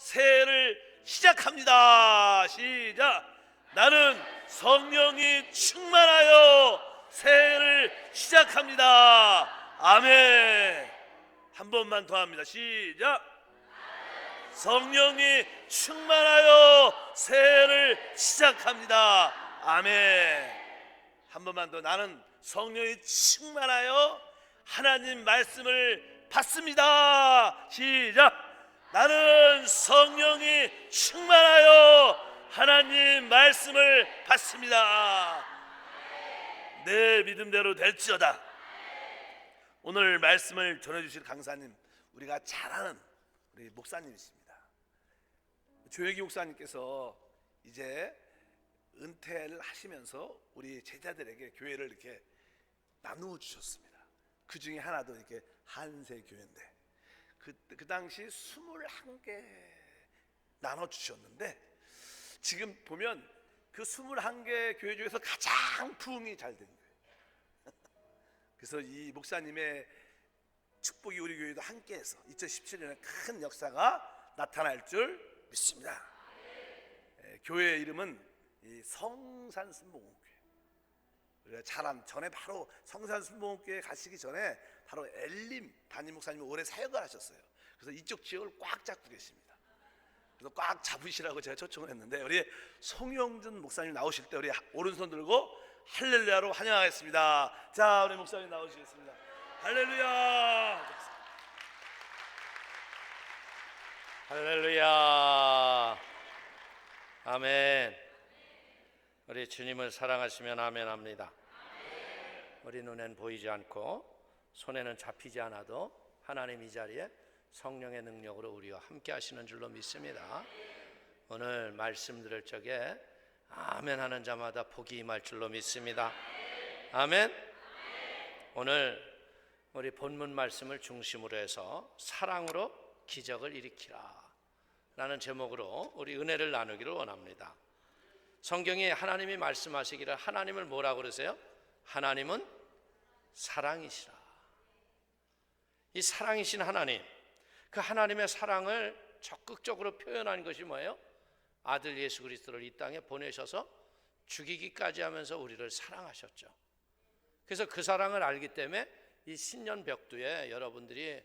새해를 시작합니다. 시작. 나는 성령이 충만하여 새해를 시작합니다. 아멘. 한 번만 더 합니다. 시작. 성령이 충만하여 새해를 시작합니다. 아멘. 한 번만 더. 나는 성령이 충만하여 하나님 말씀을 받습니다. 시작. 나는 성령이 충만하여 하나님 말씀을 받습니다. 내 믿음대로 될지어다. 오늘 말씀을 전해주실 강사님, 우리가 잘 아는 우리 목사님이십니다. 조혁이 목사님께서 이제 은퇴를 하시면서 우리 제자들에게 교회를 이렇게 나누어 주셨습니다. 그 중에 하나도 이렇게 한세교회인데 그 당시 21개 나눠 주셨는데, 지금 보면 그 21개 교회 중에서 가장 부흥이 잘 된 거예요. 그래서 이 목사님의 축복이 우리 교회도 함께해서 2017년에 큰 역사가 나타날 줄 믿습니다. 교회 이름은 이 성산순복음교회. 우리가 잘 전에 바로 성산순복음교회 가시기 전에 바로 엘림 담임 목사님이 오래 사역을 하셨어요. 그래서 이쪽 지역을 꽉 잡고 계십니다. 그래서 꽉 잡으시라고 제가 초청을 했는데, 우리 송영준 목사님 나오실 때 우리 오른손 들고 할렐루야로 환영하겠습니다. 자, 우리 목사님 나오시겠습니다. 할렐루야. 할렐루야. 아멘. 우리 주님을 사랑하시면 아멘 합니다. 우리 눈엔 보이지 않고 손에는 잡히지 않아도 하나님 이 자리에 성령의 능력으로 우리와 함께 하시는 줄로 믿습니다. 오늘 말씀 들을 적에 아멘 하는 자마다 복이 임할 줄로 믿습니다. 아멘. 오늘 우리 본문 말씀을 중심으로 해서 사랑으로 기적을 일으키라 라는 제목으로 우리 은혜를 나누기를 원합니다. 성경에 하나님이 말씀하시기를, 하나님을 뭐라고 그러세요? 하나님은 사랑이시라. 이 사랑이신 하나님, 그 하나님의 사랑을 적극적으로 표현한 것이 뭐예요? 아들 예수 그리스도를 이 땅에 보내셔서 죽이기까지 하면서 우리를 사랑하셨죠. 그래서 그 사랑을 알기 때문에 이 신년 벽두에 여러분들이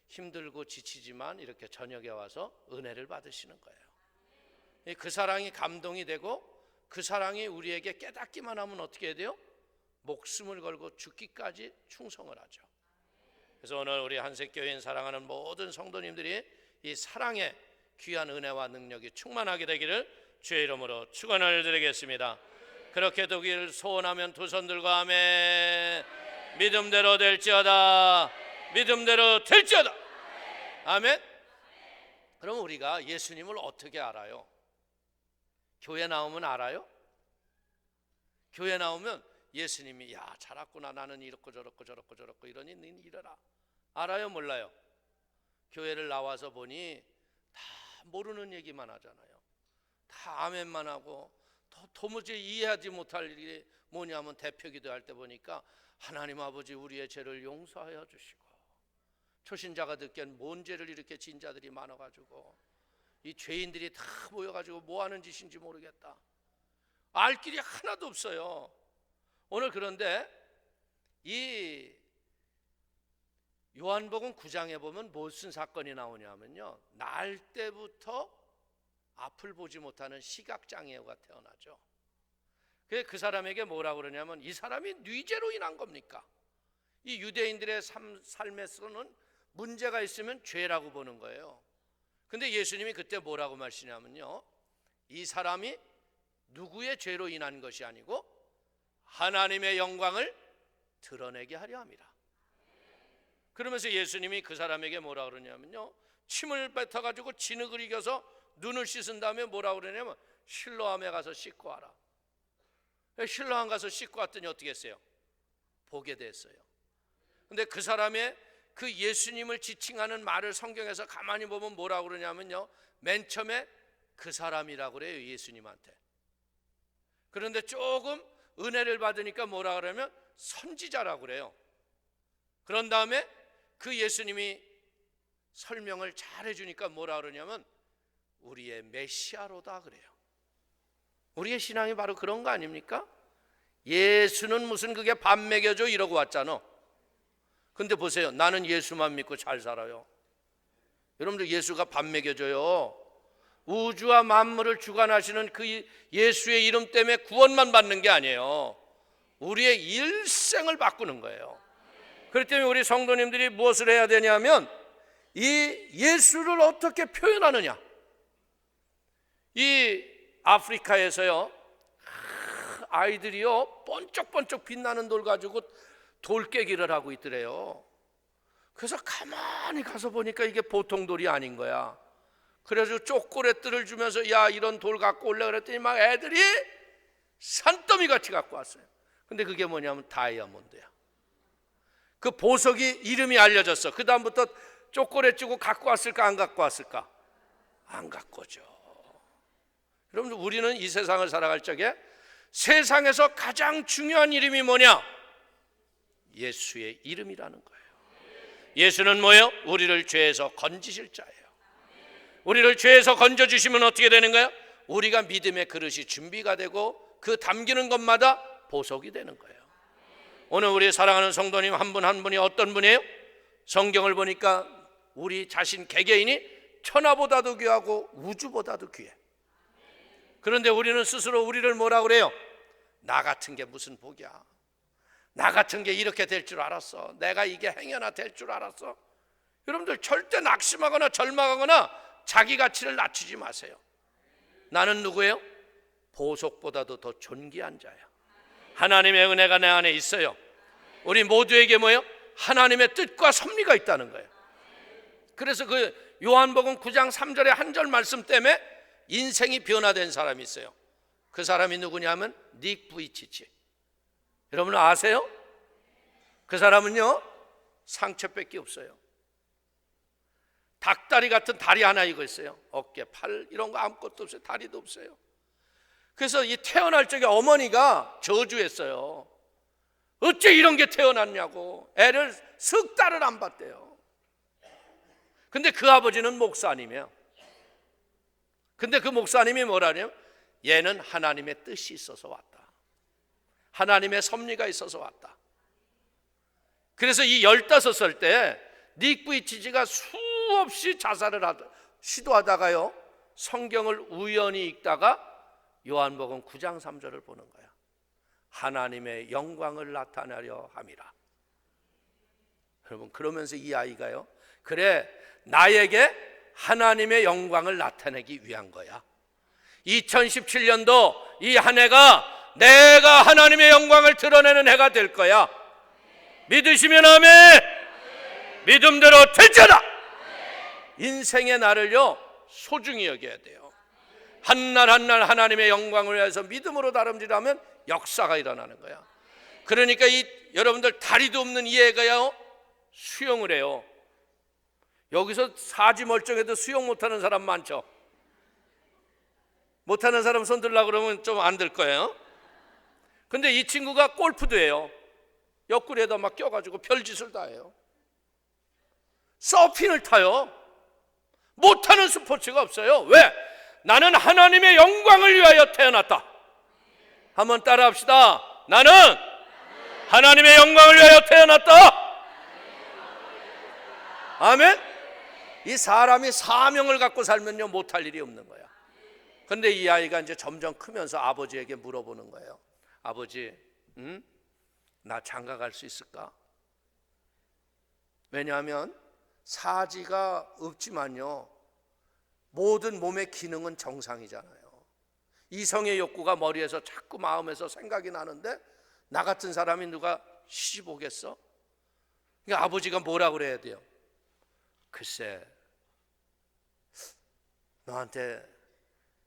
힘들고 지치지만 이렇게 저녁에 와서 은혜를 받으시는 거예요. 그 사랑이 감동이 되고, 그 사랑이 우리에게 깨닫기만 하면 어떻게 해야 돼요? 목숨을 걸고 죽기까지 충성을 하죠. 그래서 오늘 우리 한색교회인 사랑하는 모든 성도님들이 이 사랑의 귀한 은혜와 능력이 충만하게 되기를 주의 이름으로 축원을 드리겠습니다. 그렇게 되기를 소원하면 두 손 들고 아멘. 믿음대로 될지어다. 믿음대로 될지어다. 아멘. 그럼 우리가 예수님을 어떻게 알아요? 교회 나오면 알아요? 교회 나오면 예수님이 야 잘했구나, 나는 이렇고 저렇고 저렇고 저렇고 이러니 너는 이래라. 알아요, 몰라요? 교회를 나와서 보니 다 모르는 얘기만 하잖아요. 다 아멘만 하고, 도무지 이해하지 못할 일이 뭐냐면 대표 기도할 때 보니까 하나님 아버지 우리의 죄를 용서하여 주시고, 초신자가 듣기엔 뭔 죄를 이렇게 진 자들이 많아가지고 이 죄인들이 다 모여가지고 뭐 하는 짓인지 모르겠다. 알 길이 하나도 없어요. 오늘 그런데 이 요한복음 9장에 보면 무슨 사건이 나오냐면요, 날 때부터 앞을 보지 못하는 시각장애우가 태어나죠. 그 사람에게 뭐라고 그러냐면, 이 사람이 뇌죄로 인한 겁니까? 이 유대인들의 삶에서는 문제가 있으면 죄라고 보는 거예요. 근데 예수님이 그때 뭐라고 말씀하시냐면요, 이 사람이 누구의 죄로 인한 것이 아니고 하나님의 영광을 드러내게 하려 함이라. 그러면서 예수님이 그 사람에게 뭐라고 그러냐면요, 침을 뱉어가지고 진흙을 이겨서 눈을 씻은 다음에 뭐라고 그러냐면 실로암에 가서 씻고 와라. 실로암 가서 씻고 왔더니 어떻게 했어요? 보게 됐어요. 근데 그 사람의 그 예수님을 지칭하는 말을 성경에서 가만히 보면 뭐라고 그러냐면요, 맨 처음에 그 사람이라고 그래요, 예수님한테. 그런데 조금 은혜를 받으니까 뭐라고 그러면 선지자라고 그래요. 그런 다음에 그 예수님이 설명을 잘 해주니까 뭐라 그러냐면 우리의 메시아로다 그래요. 우리의 신앙이 바로 그런 거 아닙니까? 예수는 무슨 그게 밥 먹여줘 이러고 왔잖아. 근데 보세요, 나는 예수만 믿고 잘 살아요. 여러분들, 예수가 밥 먹여줘요. 우주와 만물을 주관하시는 그 예수의 이름 때문에 구원만 받는 게 아니에요. 우리의 일생을 바꾸는 거예요. 그렇기 때문에 우리 성도님들이 무엇을 해야 되냐면 이 예수를 어떻게 표현하느냐. 이 아프리카에서요, 아이들이요 번쩍번쩍 빛나는 돌 가지고 돌깨기를 하고 있더래요. 그래서 가만히 가서 보니까 이게 보통 돌이 아닌 거야. 그래서 초콜릿들을 주면서 야, 이런 돌 갖고 올래 그랬더니 막 애들이 산더미 같이 갖고 왔어요. 근데 그게 뭐냐면 다이아몬드야. 그 보석이 이름이 알려졌어. 그 다음부터 초콜릿 주고 갖고 왔을까 안 갖고 왔을까? 안 갖고 오죠. 여러분, 우리는 이 세상을 살아갈 적에 세상에서 가장 중요한 이름이 뭐냐? 예수의 이름이라는 거예요. 예수는 뭐예요? 우리를 죄에서 건지실 자예요. 우리를 죄에서 건져주시면 어떻게 되는 거예요? 우리가 믿음의 그릇이 준비가 되고 그 담기는 것마다 보석이 되는 거예요. 오늘 우리 사랑하는 성도님 한 분 한 분이 어떤 분이에요? 성경을 보니까 우리 자신 개개인이 천하보다도 귀하고 우주보다도 귀해. 그런데 우리는 스스로 우리를 뭐라 그래요? 나 같은 게 무슨 복이야. 나 같은 게 이렇게 될 줄 알았어. 내가 이게 행여나 될 줄 알았어. 여러분들, 절대 낙심하거나 절망하거나 자기 가치를 낮추지 마세요. 나는 누구예요? 보석보다도 더 존귀한 자야. 하나님의 은혜가 내 안에 있어요. 우리 모두에게 뭐예요? 하나님의 뜻과 섭리가 있다는 거예요. 그래서 그 요한복음 9장 3절의 한 절 말씀 때문에 인생이 변화된 사람이 있어요. 그 사람이 누구냐면 닉 부이치치. 여러분 아세요? 그 사람은요 상처밖에 없어요. 닭다리 같은 다리 하나 이거 있어요. 어깨, 팔 이런 거 아무것도 없어요. 다리도 없어요. 그래서 이 태어날 적에 어머니가 저주했어요. 어째 이런 게 태어났냐고. 애를 석 달을 안 봤대요. 근데 그 아버지는 목사님이에요. 근데 그 목사님이 뭐라냐면 얘는 하나님의 뜻이 있어서 왔다. 하나님의 섭리가 있어서 왔다. 그래서 이 15살 때 닉 부이치치가 수없이 자살을 시도하다가요 성경을 우연히 읽다가 요한복음 9장 3절을 보는 거야. 하나님의 영광을 나타내려 함이라. 여러분, 그러면서 이 아이가요, 그래 나에게 하나님의 영광을 나타내기 위한 거야. 2017년도 이 한 해가 내가 하나님의 영광을 드러내는 해가 될 거야. 믿으시면 아멘. 믿음대로 될지어다. 인생의 날을요 소중히 여겨야 돼요. 한날 한날 하나님의 영광을 위해서 믿음으로 다름질하면 역사가 일어나는 거야. 그러니까 이 여러분들 다리도 없는 이 애가요 수영을 해요. 여기서 사지 멀쩡해도 수영 못하는 사람 많죠. 못하는 사람 손 들라고 그러면 좀 안 들 거예요. 근데 이 친구가 골프도 해요. 옆구리에다 막 껴가지고 별짓을 다 해요. 서핑을 타요. 못하는 스포츠가 없어요. 왜? 나는 하나님의 영광을 위하여 태어났다. 한번 따라 합시다. 나는 하나님의 영광을 위하여 태어났다. 아멘. 이 사람이 사명을 갖고 살면요 못할 일이 없는 거야. 근데 이 아이가 이제 점점 크면서 아버지에게 물어보는 거예요. 아버지, 나 장가 갈 수 있을까? 왜냐하면 사지가 없지만요 모든 몸의 기능은 정상이잖아요. 이성의 욕구가 머리에서 자꾸 마음에서 생각이 나는데 나 같은 사람이 누가 시집 오겠어? 그러니까 아버지가 뭐라 그래야 돼요? 글쎄, 너한테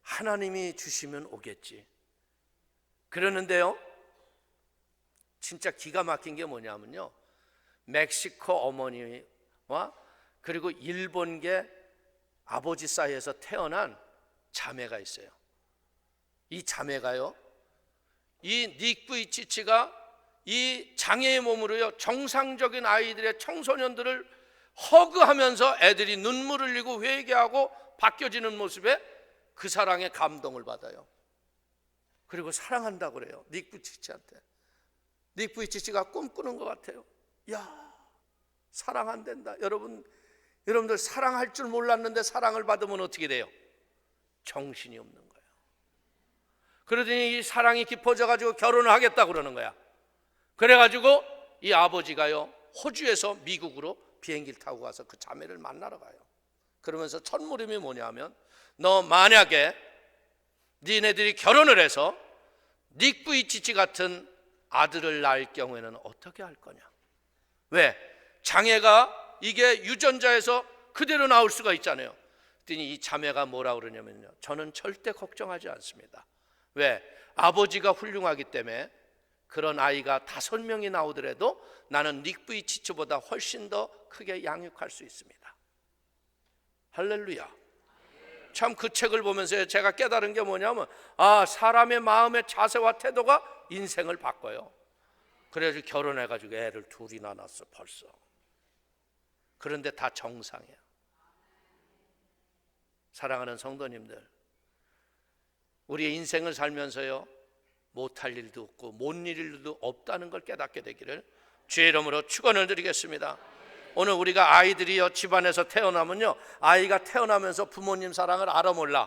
하나님이 주시면 오겠지. 그러는데요 진짜 기가 막힌 게 뭐냐면요 멕시코 어머니와 그리고 일본계 아버지 사이에서 태어난 자매가 있어요. 이 자매가요 이 닉 부이치치가 이 장애의 몸으로요 정상적인 아이들의 청소년들을 허그하면서 애들이 눈물을 흘리고 회개하고 바뀌어지는 모습에 그 사랑에 감동을 받아요. 그리고 사랑한다고 그래요. 닉 부이치치한테. 닉 부이치치가 꿈꾸는 것 같아요. 야, 사랑한댄다. 여러분들 사랑할 줄 몰랐는데 사랑을 받으면 어떻게 돼요? 정신이 없는 거예요. 그러더니 이 사랑이 깊어져 가지고 결혼을 하겠다고 그러는 거야. 그래가지고 이 아버지가요, 호주에서 미국으로 비행기를 타고 가서 그 자매를 만나러 가요. 그러면서 첫물음이 뭐냐면, 너 만약에 니네들이 결혼을 해서 닉 부이치치 같은 아들을 낳을 경우에는 어떻게 할 거냐? 왜? 장애가 이게 유전자에서 그대로 나올 수가 있잖아요. 그랬더니 이 자매가 뭐라 그러냐면요, 저는 절대 걱정하지 않습니다. 왜? 아버지가 훌륭하기 때문에 그런 아이가 5명이 나오더라도 나는 닉 부이치치보다 훨씬 더 크게 양육할 수 있습니다. 할렐루야. 참 그 책을 보면서 제가 깨달은 게 뭐냐면, 사람의 마음의 자세와 태도가 인생을 바꿔요. 그래서 결혼해가지고 애를 2이나 낳았어 벌써. 그런데 다 정상이야. 사랑하는 성도님들, 우리의 인생을 살면서요, 못할 일도 없고 못 이룰 일도 없다는 걸 깨닫게 되기를 주의 이름으로 축원을 드리겠습니다. 오늘 우리가 아이들이요, 집안에서 태어나면요, 아이가 태어나면서 부모님 사랑을 알아 몰라?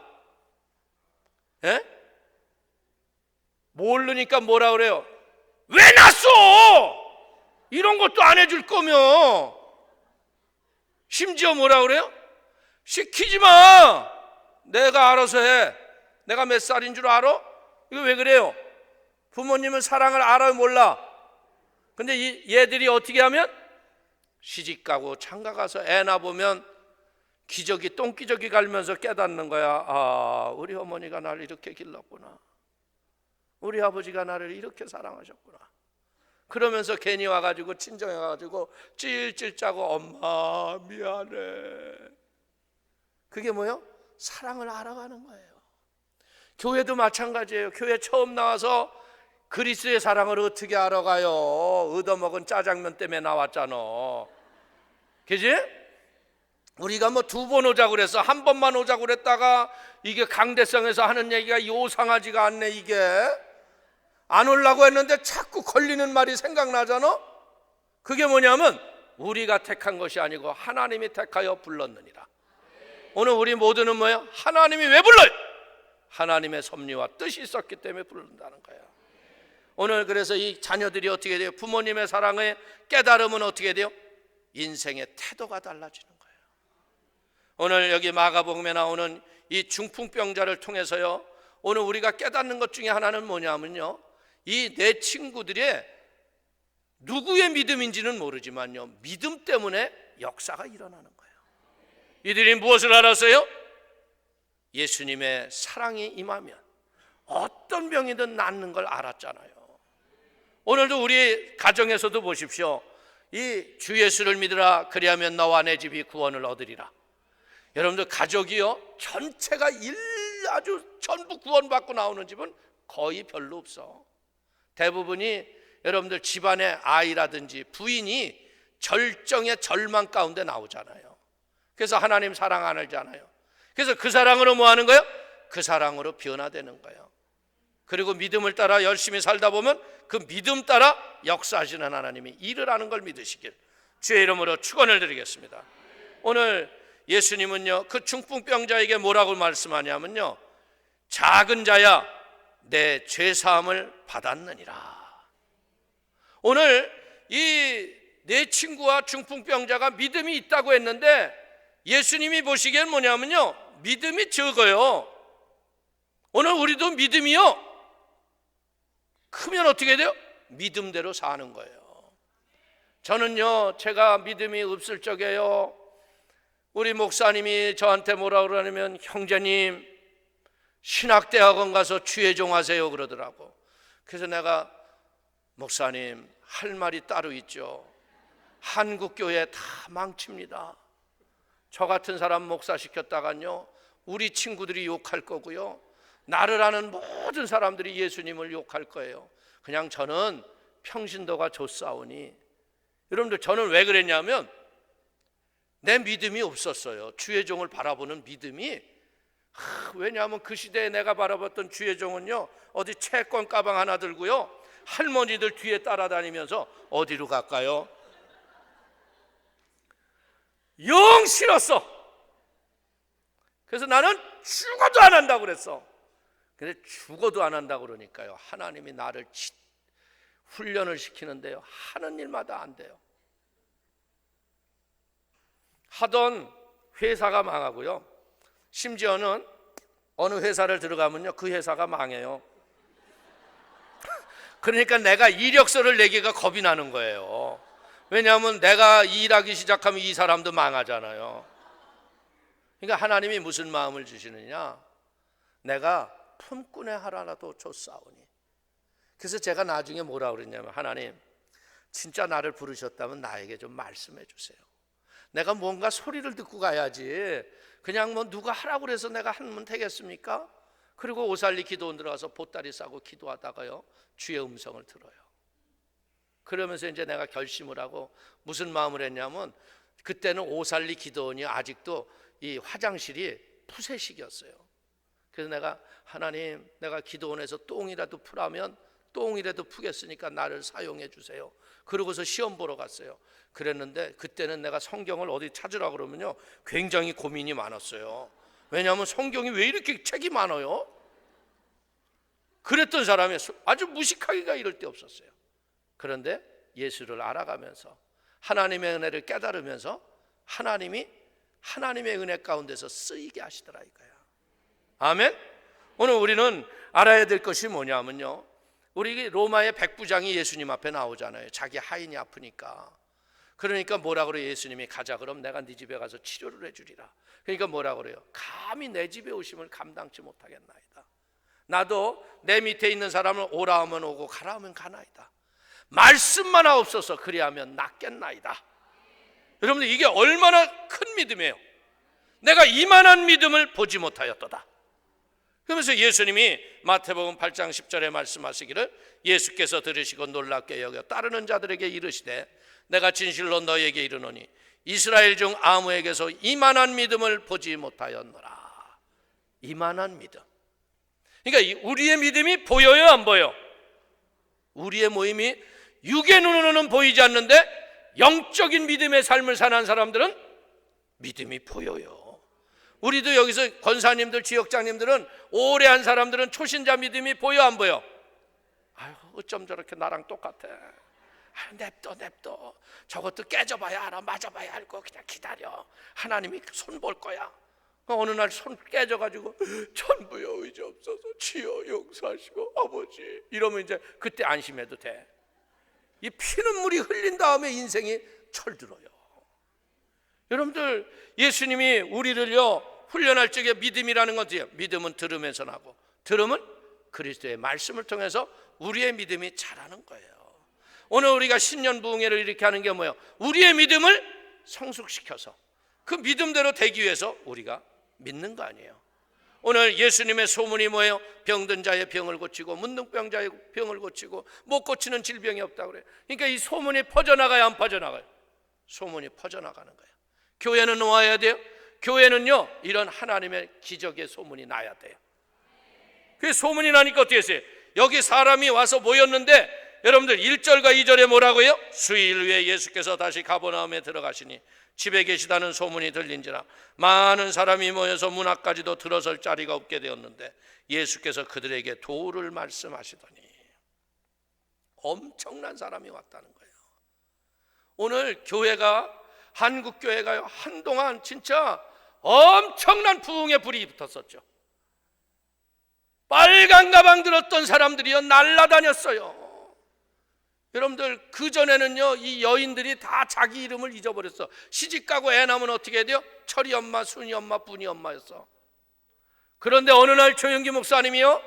예? 모르니까 뭐라 그래요? 왜 낳았어? 이런 것도 안 해줄 거면. 심지어 뭐라 그래요? 시키지 마. 내가 알아서 해. 내가 몇 살인 줄 알아? 이거 왜 그래요? 부모님은 사랑을 알아 몰라? 근데 얘들이 어떻게 하면? 시집가고 장가가서 애 낳아보면 기저귀 똥기저귀 갈면서 깨닫는 거야. 우리 어머니가 나를 이렇게 길렀구나. 우리 아버지가 나를 이렇게 사랑하셨구나. 그러면서 괜히 와가지고 친정에 와가지고 찔찔 짜고 엄마 미안해. 그게 뭐예요? 사랑을 알아가는 거예요. 교회도 마찬가지예요. 교회 처음 나와서 그리스도의 사랑을 어떻게 알아가요? 얻어먹은 짜장면 때문에 나왔잖아. 그지? 우리가 뭐 2번 오자고 그래서 1번만 오자고 그랬다가 이게 강대성에서 하는 얘기가 요상하지가 않네. 이게 안 오려고 했는데 자꾸 걸리는 말이 생각나잖아. 그게 뭐냐면 우리가 택한 것이 아니고 하나님이 택하여 불렀느니라. 오늘 우리 모두는 뭐예요? 하나님이 왜 불러요? 하나님의 섭리와 뜻이 있었기 때문에 부른다는 거예요. 오늘 그래서 이 자녀들이 어떻게 돼요? 부모님의 사랑에 깨달으면 어떻게 돼요? 인생의 태도가 달라지는 거예요. 오늘 여기 마가복음에 나오는 이 중풍병자를 통해서요, 오늘 우리가 깨닫는 것 중에 하나는 뭐냐면요, 이 내 친구들의 누구의 믿음인지는 모르지만요, 믿음 때문에 역사가 일어나는 거예요. 이들이 무엇을 알았어요? 예수님의 사랑이 임하면 어떤 병이든 낫는 걸 알았잖아요. 오늘도 우리 가정에서도 보십시오. 이 주 예수를 믿으라, 그리하면 너와 내 집이 구원을 얻으리라. 여러분들 가족이요, 전체가 아주 전부 구원받고 나오는 집은 거의 별로 없어. 대부분이 여러분들 집안의 아이라든지 부인이 절정의 절망 가운데 나오잖아요. 그래서 하나님 사랑 안 알잖아요. 그래서 그 사랑으로 뭐 하는 거예요? 그 사랑으로 변화되는 거예요. 그리고 믿음을 따라 열심히 살다 보면 그 믿음 따라 역사하시는 하나님이 일을 하는 걸 믿으시길 주의 이름으로 축원을 드리겠습니다. 오늘 예수님은요, 그 중풍병자에게 뭐라고 말씀하냐면요, 작은 자야 내 죄사함을 받았느니라. 오늘 이 내 친구와 중풍병자가 믿음이 있다고 했는데 예수님이 보시기엔 뭐냐면요, 믿음이 적어요. 오늘 우리도 믿음이요, 크면 어떻게 돼요? 믿음대로 사는 거예요. 저는요, 제가 믿음이 없을 적에요, 우리 목사님이 저한테 뭐라 그러냐면, 형제님 신학대학원 가서 주의종 하세요 그러더라고. 그래서 내가, 목사님 할 말이 따로 있죠. 한국교회 다 망칩니다. 저 같은 사람 목사시켰다간요, 우리 친구들이 욕할 거고요, 나를 아는 모든 사람들이 예수님을 욕할 거예요. 그냥 저는 평신도가 좋사오니. 여러분들, 저는 왜 그랬냐면, 내 믿음이 없었어요. 주의 종을 바라보는 믿음이. 왜냐하면 그 시대에 내가 바라봤던 주의 종은요, 어디 채권 가방 하나 들고요, 할머니들 뒤에 따라다니면서 어디로 갈까요? 영 싫었어. 그래서 나는 죽어도 안 한다고 그랬어. 근데 죽어도 안 한다고 그러니까요, 하나님이 나를 훈련을 시키는데요, 하는 일마다 안 돼요. 하던 회사가 망하고요, 심지어는 어느 회사를 들어가면요, 그 회사가 망해요. 그러니까 내가 이력서를 내기가 겁이 나는 거예요. 왜냐하면 내가 일하기 시작하면 이 사람도 망하잖아요. 그러니까 하나님이 무슨 마음을 주시느냐, 내가 품꾼의 하나라도 줬사오니. 그래서 제가 나중에 뭐라 그랬냐면, 하나님 진짜 나를 부르셨다면 나에게 좀 말씀해 주세요. 내가 뭔가 소리를 듣고 가야지 그냥 뭐 누가 하라고 그래서 내가 하면 되겠습니까? 그리고 오살리 기도원 들어가서 보따리 싸고 기도하다가요, 주의 음성을 들어요. 그러면서 이제 내가 결심을 하고 무슨 마음을 했냐면, 그때는 오살리 기도원이 아직도 이 화장실이 푸세식이었어요. 그래서 내가, 하나님 내가 기도원에서 똥이라도 풀하면 똥이라도 푸겠으니까 나를 사용해 주세요. 그러고서 시험 보러 갔어요. 그랬는데 그때는 내가 성경을 어디 찾으라 그러면요, 굉장히 고민이 많았어요. 왜냐하면 성경이 왜 이렇게 책이 많아요? 그랬던 사람이 아주 무식하기가 이럴 데 없었어요. 그런데 예수를 알아가면서 하나님의 은혜를 깨달으면서 하나님이 하나님의 은혜 가운데서 쓰이게 하시더라 이거야. 아멘. 오늘 우리는 알아야 될 것이 뭐냐면요, 우리 로마의 백부장이 예수님 앞에 나오잖아요. 자기 하인이 아프니까. 그러니까 뭐라 그래요? 예수님이 가자, 그럼 내가 네 집에 가서 치료를 해주리라. 그러니까 뭐라 그래요? 감히 내 집에 오심을 감당치 못하겠나이다. 나도 내 밑에 있는 사람을 오라 하면 오고 가라 하면 가나이다. 말씀만 하옵소서, 그리하면 낫겠나이다. 여러분들, 이게 얼마나 큰 믿음이에요. 내가 이만한 믿음을 보지 못하였도다. 그러면서 예수님이 마태복음 8장 10절에 말씀하시기를, 예수께서 들으시고 놀랍게 여겨 따르는 자들에게 이르시되, 내가 진실로 너희에게 이르노니 이스라엘 중 아무에게서 이만한 믿음을 보지 못하였노라. 이만한 믿음. 그러니까 우리의 믿음이 보여요, 안 보여? 우리의 모임이 육의 눈으로는 보이지 않는데 영적인 믿음의 삶을 사는 사람들은 믿음이 보여요. 우리도 여기서 권사님들, 지역장님들은, 오래 한 사람들은 초신자 믿음이 보여, 안 보여? 아유, 어쩜 저렇게 나랑 똑같아. 아유, 냅둬. 저것도 깨져봐야 알아, 맞아봐야 알고, 그냥 기다려. 하나님이 손 볼 거야. 어느 날 손 깨져가지고, 천부여 의지 없어서 주여 용서하시고 아버지, 이러면 이제 그때 안심해도 돼. 이 피눈물이 흘린 다음에 인생이 철들어요. 여러분들, 예수님이 우리를요 훈련할 적에 믿음이라는 건 어때요? 믿음은 들음에서 나고, 들음은 그리스도의 말씀을 통해서 우리의 믿음이 자라는 거예요. 오늘 우리가 신년부흥회를 이렇게 하는 게 뭐예요? 우리의 믿음을 성숙시켜서 그 믿음대로 되기 위해서 우리가 믿는 거 아니에요. 오늘 예수님의 소문이 뭐예요? 병든 자의 병을 고치고, 문둥병자의 병을 고치고, 못 고치는 질병이 없다고 그래요. 그러니까 이 소문이 퍼져나가야 안 퍼져나가요? 소문이 퍼져나가는 거예요. 교회는 와야 돼요. 교회는요 이런 하나님의 기적의 소문이 나야 돼요. 그 소문이 나니까 어떻게 했어요? 여기 사람이 와서 모였는데, 여러분들 1절과 2절에 뭐라고요? 수일 후에 예수께서 다시 가버나움에 들어가시니 집에 계시다는 소문이 들린지라 많은 사람이 모여서 문 앞까지도 들어설 자리가 없게 되었는데, 예수께서 그들에게 도를 말씀하시더니 엄청난 사람이 왔다는 거예요. 오늘 교회가, 한국 교회가요 한동안 진짜 엄청난 부흥의 불이 붙었었죠. 빨간 가방 들었던 사람들이요 날라다녔어요. 여러분들, 그전에는요 이 여인들이 다 자기 이름을 잊어버렸어. 시집가고 애 낳으면 어떻게 해야 돼요? 철이 엄마, 순이 엄마, 분이 엄마였어. 그런데 어느 날 조영기 목사님이요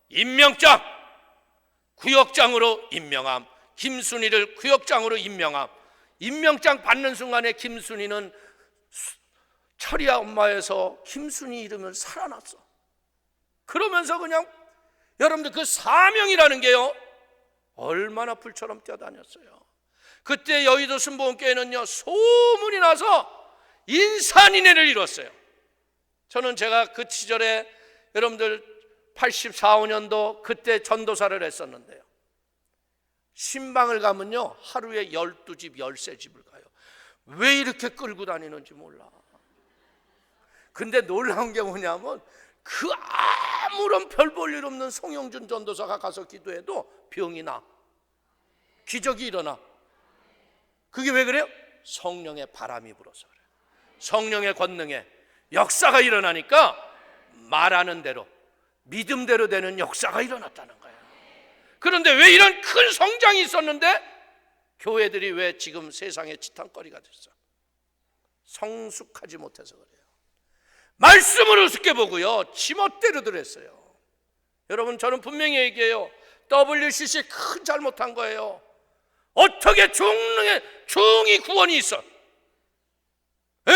임명장, 구역장으로 임명함, 김순이를 구역장으로 임명함. 임명장 받는 순간에 김순이는 철이야 엄마에서 김순이 이름을 살아났어. 그러면서 그냥, 여러분들 그 사명이라는 게요 얼마나 불처럼 뛰어다녔어요. 그때 여의도 순복음교회는요 소문이 나서 인산인해를 이뤘어요. 저는 제가 그 시절에 여러분들 84, 5년도 그때 전도사를 했었는데요, 신방을 가면요 하루에 12집, 13집을 가요. 왜 이렇게 끌고 다니는지 몰라. 근데 놀라운 게 뭐냐면 그 아무런 별 볼 일 없는 송영준 전도사가 가서 기도해도 병이 나, 기적이 일어나. 그게 왜 그래요? 성령의 바람이 불어서 그래요. 성령의 권능에 역사가 일어나니까 말하는 대로, 믿음대로 되는 역사가 일어났다는 거예요. 그런데 왜 이런 큰 성장이 있었는데 교회들이 왜 지금 세상의 지탄거리가 됐어? 성숙하지 못해서 그래요. 말씀을 우습게 보고요, 지멋대로들 했어요. 여러분, 저는 분명히 얘기해요. WCC 큰 잘못한 거예요. 어떻게 중이 구원이 있어? 에?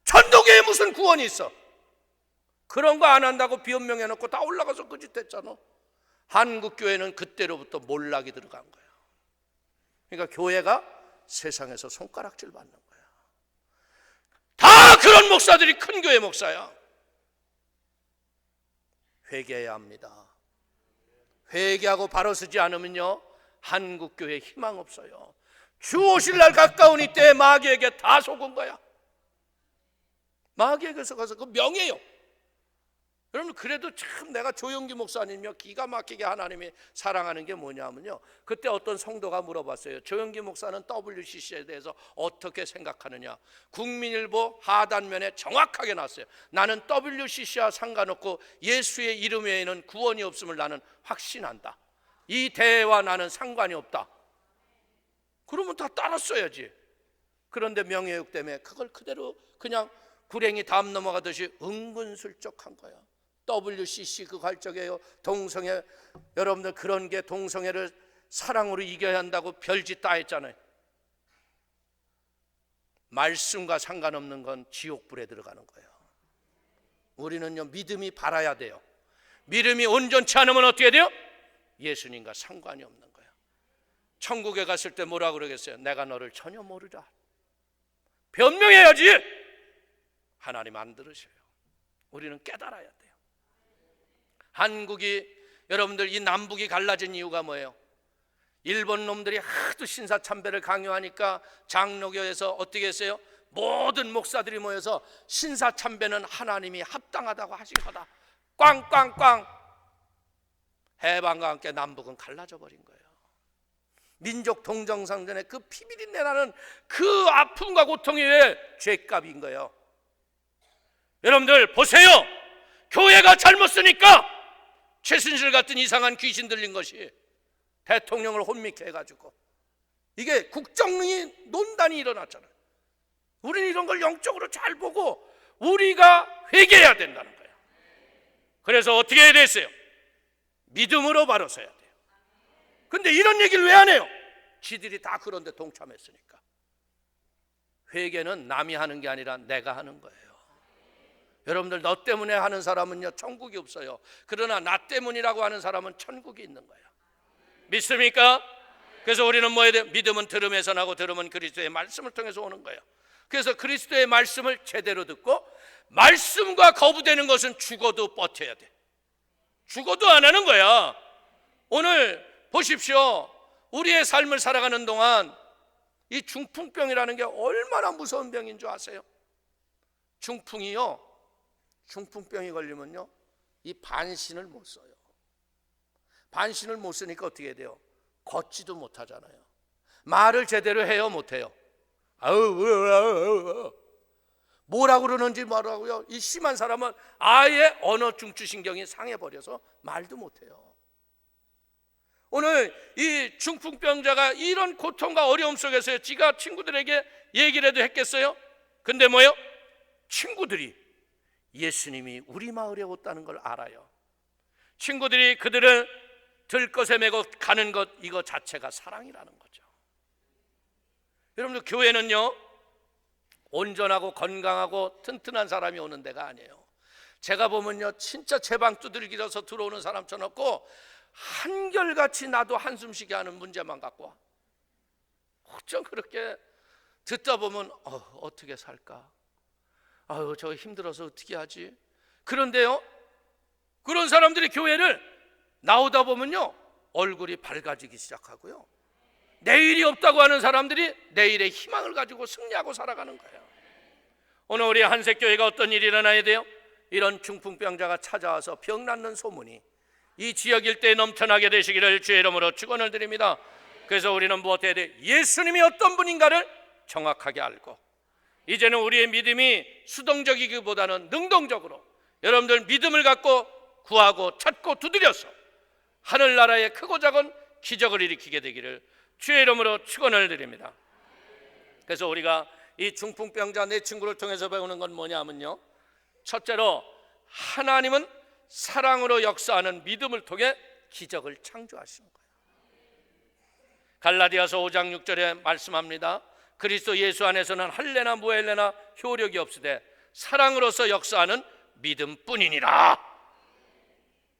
전도계에 무슨 구원이 있어? 그런 거 안 한다고 비언명해놓고 다 올라가서 그 짓 했잖아. 한국교회는 그때로부터 몰락이 들어간 거야. 그러니까 교회가 세상에서 손가락질 받는 거야. 다 그런 목사들이 큰 교회 목사야. 회개해야 합니다. 회개하고 바로 서지 않으면요 한국교회 희망 없어요. 주 오실 날 가까우니 때에 마귀에게 다 속은 거야. 마귀에게서 가서 그 명예요. 여러분, 그래도 참 내가 조영기 목사님이며 기가 막히게 하나님이 사랑하는 게 뭐냐면요, 그때 어떤 성도가 물어봤어요. 조영기 목사는 WCC에 대해서 어떻게 생각하느냐. 국민일보 하단면에 정확하게 났어요. 나는 WCC와 상관없고 예수의 이름 외에는 구원이 없음을 나는 확신한다. 이 대회와 나는 상관이 없다. 그러면 다 따랐어야지. 그런데 명예욕 때문에 그걸 그대로 그냥 구랭이 담 넘어가듯이 은근슬쩍 한 거야. WCC 그 갈적에요, 동성애, 여러분들 그런 게 동성애를 사랑으로 이겨야 한다고 별짓 다 했잖아요. 말씀과 상관없는 건 지옥불에 들어가는 거예요. 우리는요 믿음이 바라야 돼요. 믿음이 온전치 않으면 어떻게 돼요? 예수님과 상관이 없는 거예요. 천국에 갔을 때 뭐라 그러겠어요? 내가 너를 전혀 모르라. 변명해야지. 하나님 안 들으셔요. 우리는 깨달아야 돼요. 한국이, 여러분들 이 남북이 갈라진 이유가 뭐예요? 일본 놈들이 하도 신사참배를 강요하니까 장로교에서 어떻게 했어요? 모든 목사들이 모여서 신사참배는 하나님이 합당하다고 하신 거다. 꽝꽝꽝. 해방과 함께 남북은 갈라져 버린 거예요. 민족 동정상전에 그 피비린내 나는 그 아픔과 고통이 왜 죄값인 거예요. 여러분들 보세요. 교회가 잘못 쓰니까 최순실 같은 이상한 귀신 들린 것이 대통령을 혼미케 해가지고 이게 국정능이 논단이 일어났잖아요. 우리는 이런 걸 영적으로 잘 보고 우리가 회개해야 된다는 거예요. 그래서 어떻게 해야 됐어요? 믿음으로 바로 서야 돼요. 근데 이런 얘기를 왜 안 해요? 지들이 다 그런데 동참했으니까. 회개는 남이 하는 게 아니라 내가 하는 거예요. 여러분들, 너 때문에 하는 사람은요 천국이 없어요. 그러나 나 때문이라고 하는 사람은 천국이 있는 거예요. 믿습니까? 그래서 우리는 뭐 해야 돼요? 믿음은 들음에서 나고 들음은 그리스도의 말씀을 통해서 오는 거예요. 그래서 그리스도의 말씀을 제대로 듣고, 말씀과 거부되는 것은 죽어도 버텨야 돼. 죽어도 안 하는 거야. 오늘 보십시오. 우리의 삶을 살아가는 동안 이 중풍병이라는 게 얼마나 무서운 병인 줄 아세요? 중풍병이 걸리면요 이 반신을 못 써요. 반신을 못 쓰니까 어떻게 돼요? 걷지도 못하잖아요. 말을 제대로 해요, 못해요? 뭐라고 그러는지 말하고요. 이 심한 사람은 아예 언어 중추신경이 상해버려서 말도 못해요. 오늘 이 중풍병자가 이런 고통과 어려움 속에서 지가 친구들에게 얘기를 해도 했겠어요? 근데 뭐예요? 친구들이 예수님이 우리 마을에 왔다는 걸 알아요. 친구들이 그들을 들것에 메고 가는 것, 이거 자체가 사랑이라는 거죠. 여러분들, 교회는요 온전하고 건강하고 튼튼한 사람이 오는 데가 아니에요. 제가 보면요 진짜 제 방 두들기려서 들어오는 사람처럼 없고, 한결같이 나도 한숨 쉬게 하는 문제만 갖고 와. 어쩜 그렇게 듣다 보면 어떻게 살까? 아유, 저 힘들어서 어떻게 하지? 그런데요, 그런 사람들이 교회를 나오다 보면요, 얼굴이 밝아지기 시작하고요, 내일이 없다고 하는 사람들이 내일의 희망을 가지고 승리하고 살아가는 거예요. 오늘 우리 한색교회가 어떤 일이 일어나야 돼요? 이런 중풍병자가 찾아와서 병 낫는 소문이 이 지역 일대에 넘쳐나게 되시기를 주의 이름으로 축원을 드립니다. 그래서 우리는 무엇해야 돼? 예수님이 어떤 분인가를 정확하게 알고, 이제는 우리의 믿음이 수동적이기보다는 능동적으로 여러분들 믿음을 갖고 구하고 찾고 두드려서 하늘나라의 크고 작은 기적을 일으키게 되기를 주의 이름으로 축원을 드립니다. 그래서 우리가 이 중풍병자 내 친구를 통해서 배우는 건 뭐냐면요, 첫째로 하나님은 사랑으로 역사하는 믿음을 통해 기적을 창조하시는 거예요. 갈라디아서 5장 6절에 말씀합니다. 그리스도 예수 안에서는 할례나 무할례나 효력이 없으되 사랑으로서 역사하는 믿음뿐이니라.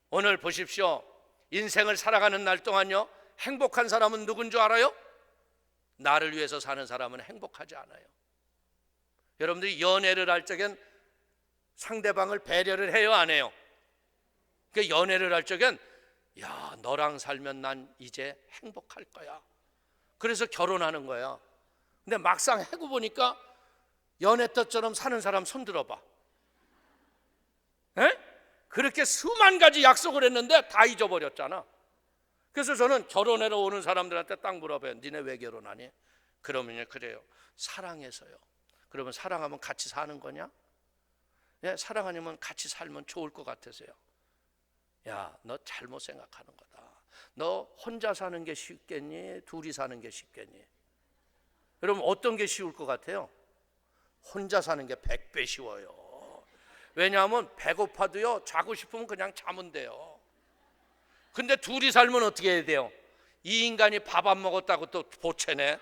오늘 보십시오. 인생을 살아가는 날 동안요, 행복한 사람은 누군 줄 알아요? 나를 위해서 사는 사람은 행복하지 않아요. 여러분들이 연애를 할 적엔 상대방을 배려를 해요, 안 해요? 그 연애를 할 적엔 야, 너랑 살면 난 이제 행복할 거야. 그래서 결혼하는 거야. 근데 막상 해고 보니까 연애 때처럼 사는 사람 손 들어봐. 에? 그렇게 수만 가지 약속을 했는데 다 잊어버렸잖아. 그래서 저는 결혼하러 오는 사람들한테 딱 물어봐요. 니네 왜 결혼하니? 그러면요, 그래요. 사랑해서요. 그러면 사랑하면 같이 사는 거냐? 예, 사랑하면 같이 살면 좋을 것 같아서요. 야, 너 잘못 생각하는 거다. 너 혼자 사는 게 쉽겠니? 둘이 사는 게 쉽겠니? 여러분, 어떤 게 쉬울 것 같아요? 혼자 사는 게 100배 쉬워요. 왜냐하면 배고파도요, 자고 싶으면 그냥 자면 돼요. 근데 둘이 살면 어떻게 해야 돼요? 이 인간이 밥 안 먹었다고 또 보채네.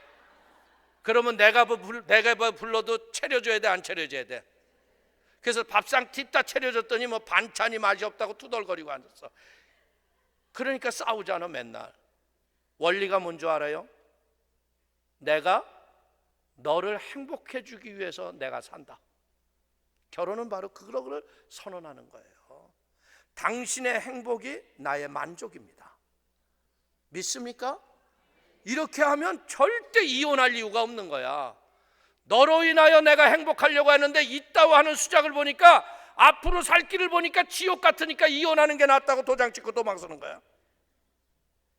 그러면 내가 불러도 차려줘야 돼, 안 차려줘야 돼? 그래서 밥상 뒷다 차려줬더니 뭐 반찬이 맛이 없다고 투덜거리고 앉았어. 그러니까 싸우잖아, 맨날. 원리가 뭔지 알아요? 내가 너를 행복해 주기 위해서 내가 산다. 결혼은 바로 그거를 선언하는 거예요. 당신의 행복이 나의 만족입니다. 믿습니까? 이렇게 하면 절대 이혼할 이유가 없는 거야. 너로 인하여 내가 행복하려고 하는데 있다고 하는 수작을 보니까, 앞으로 살 길을 보니까 지옥 같으니까 이혼하는 게 낫다고 도장 찍고 도망서는 거야.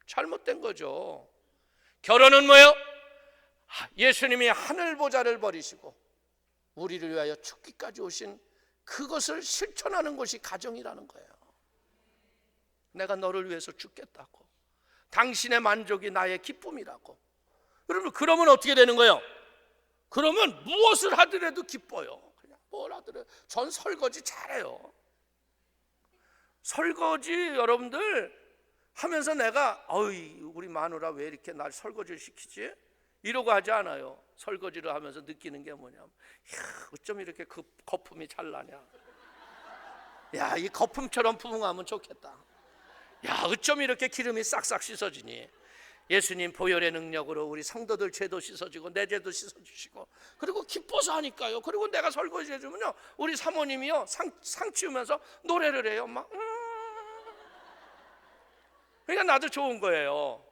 잘못된 거죠. 결혼은 뭐예요? 예수님이 하늘 보좌를 버리시고 우리를 위하여 죽기까지 오신 그것을 실천하는 것이 가정이라는 거예요. 내가 너를 위해서 죽겠다고, 당신의 만족이 나의 기쁨이라고. 여러분, 그러면 어떻게 되는 거예요? 그러면 무엇을 하더라도 기뻐요. 그냥 뭘 하더라도. 전 설거지 잘해요. 설거지 여러분들 하면서 내가 우리 마누라 왜 이렇게 날 설거지를 시키지? 이러고 하지 않아요. 설거지를 하면서 느끼는 게 뭐냐면, 어쩜 이렇게 그 거품이 잘 나냐. 야, 이 거품처럼 부흥하면 좋겠다. 야, 어쩜 이렇게 기름이 싹싹 씻어지니. 예수님 보혈의 능력으로 우리 성도들 죄도 씻어지고 내 죄도 씻어주시고, 그리고 기뻐서 하니까요. 그리고 내가 설거지 해주면요, 우리 사모님이요 상 치우면서 노래를 해요. 막 그러니까 나도 좋은 거예요.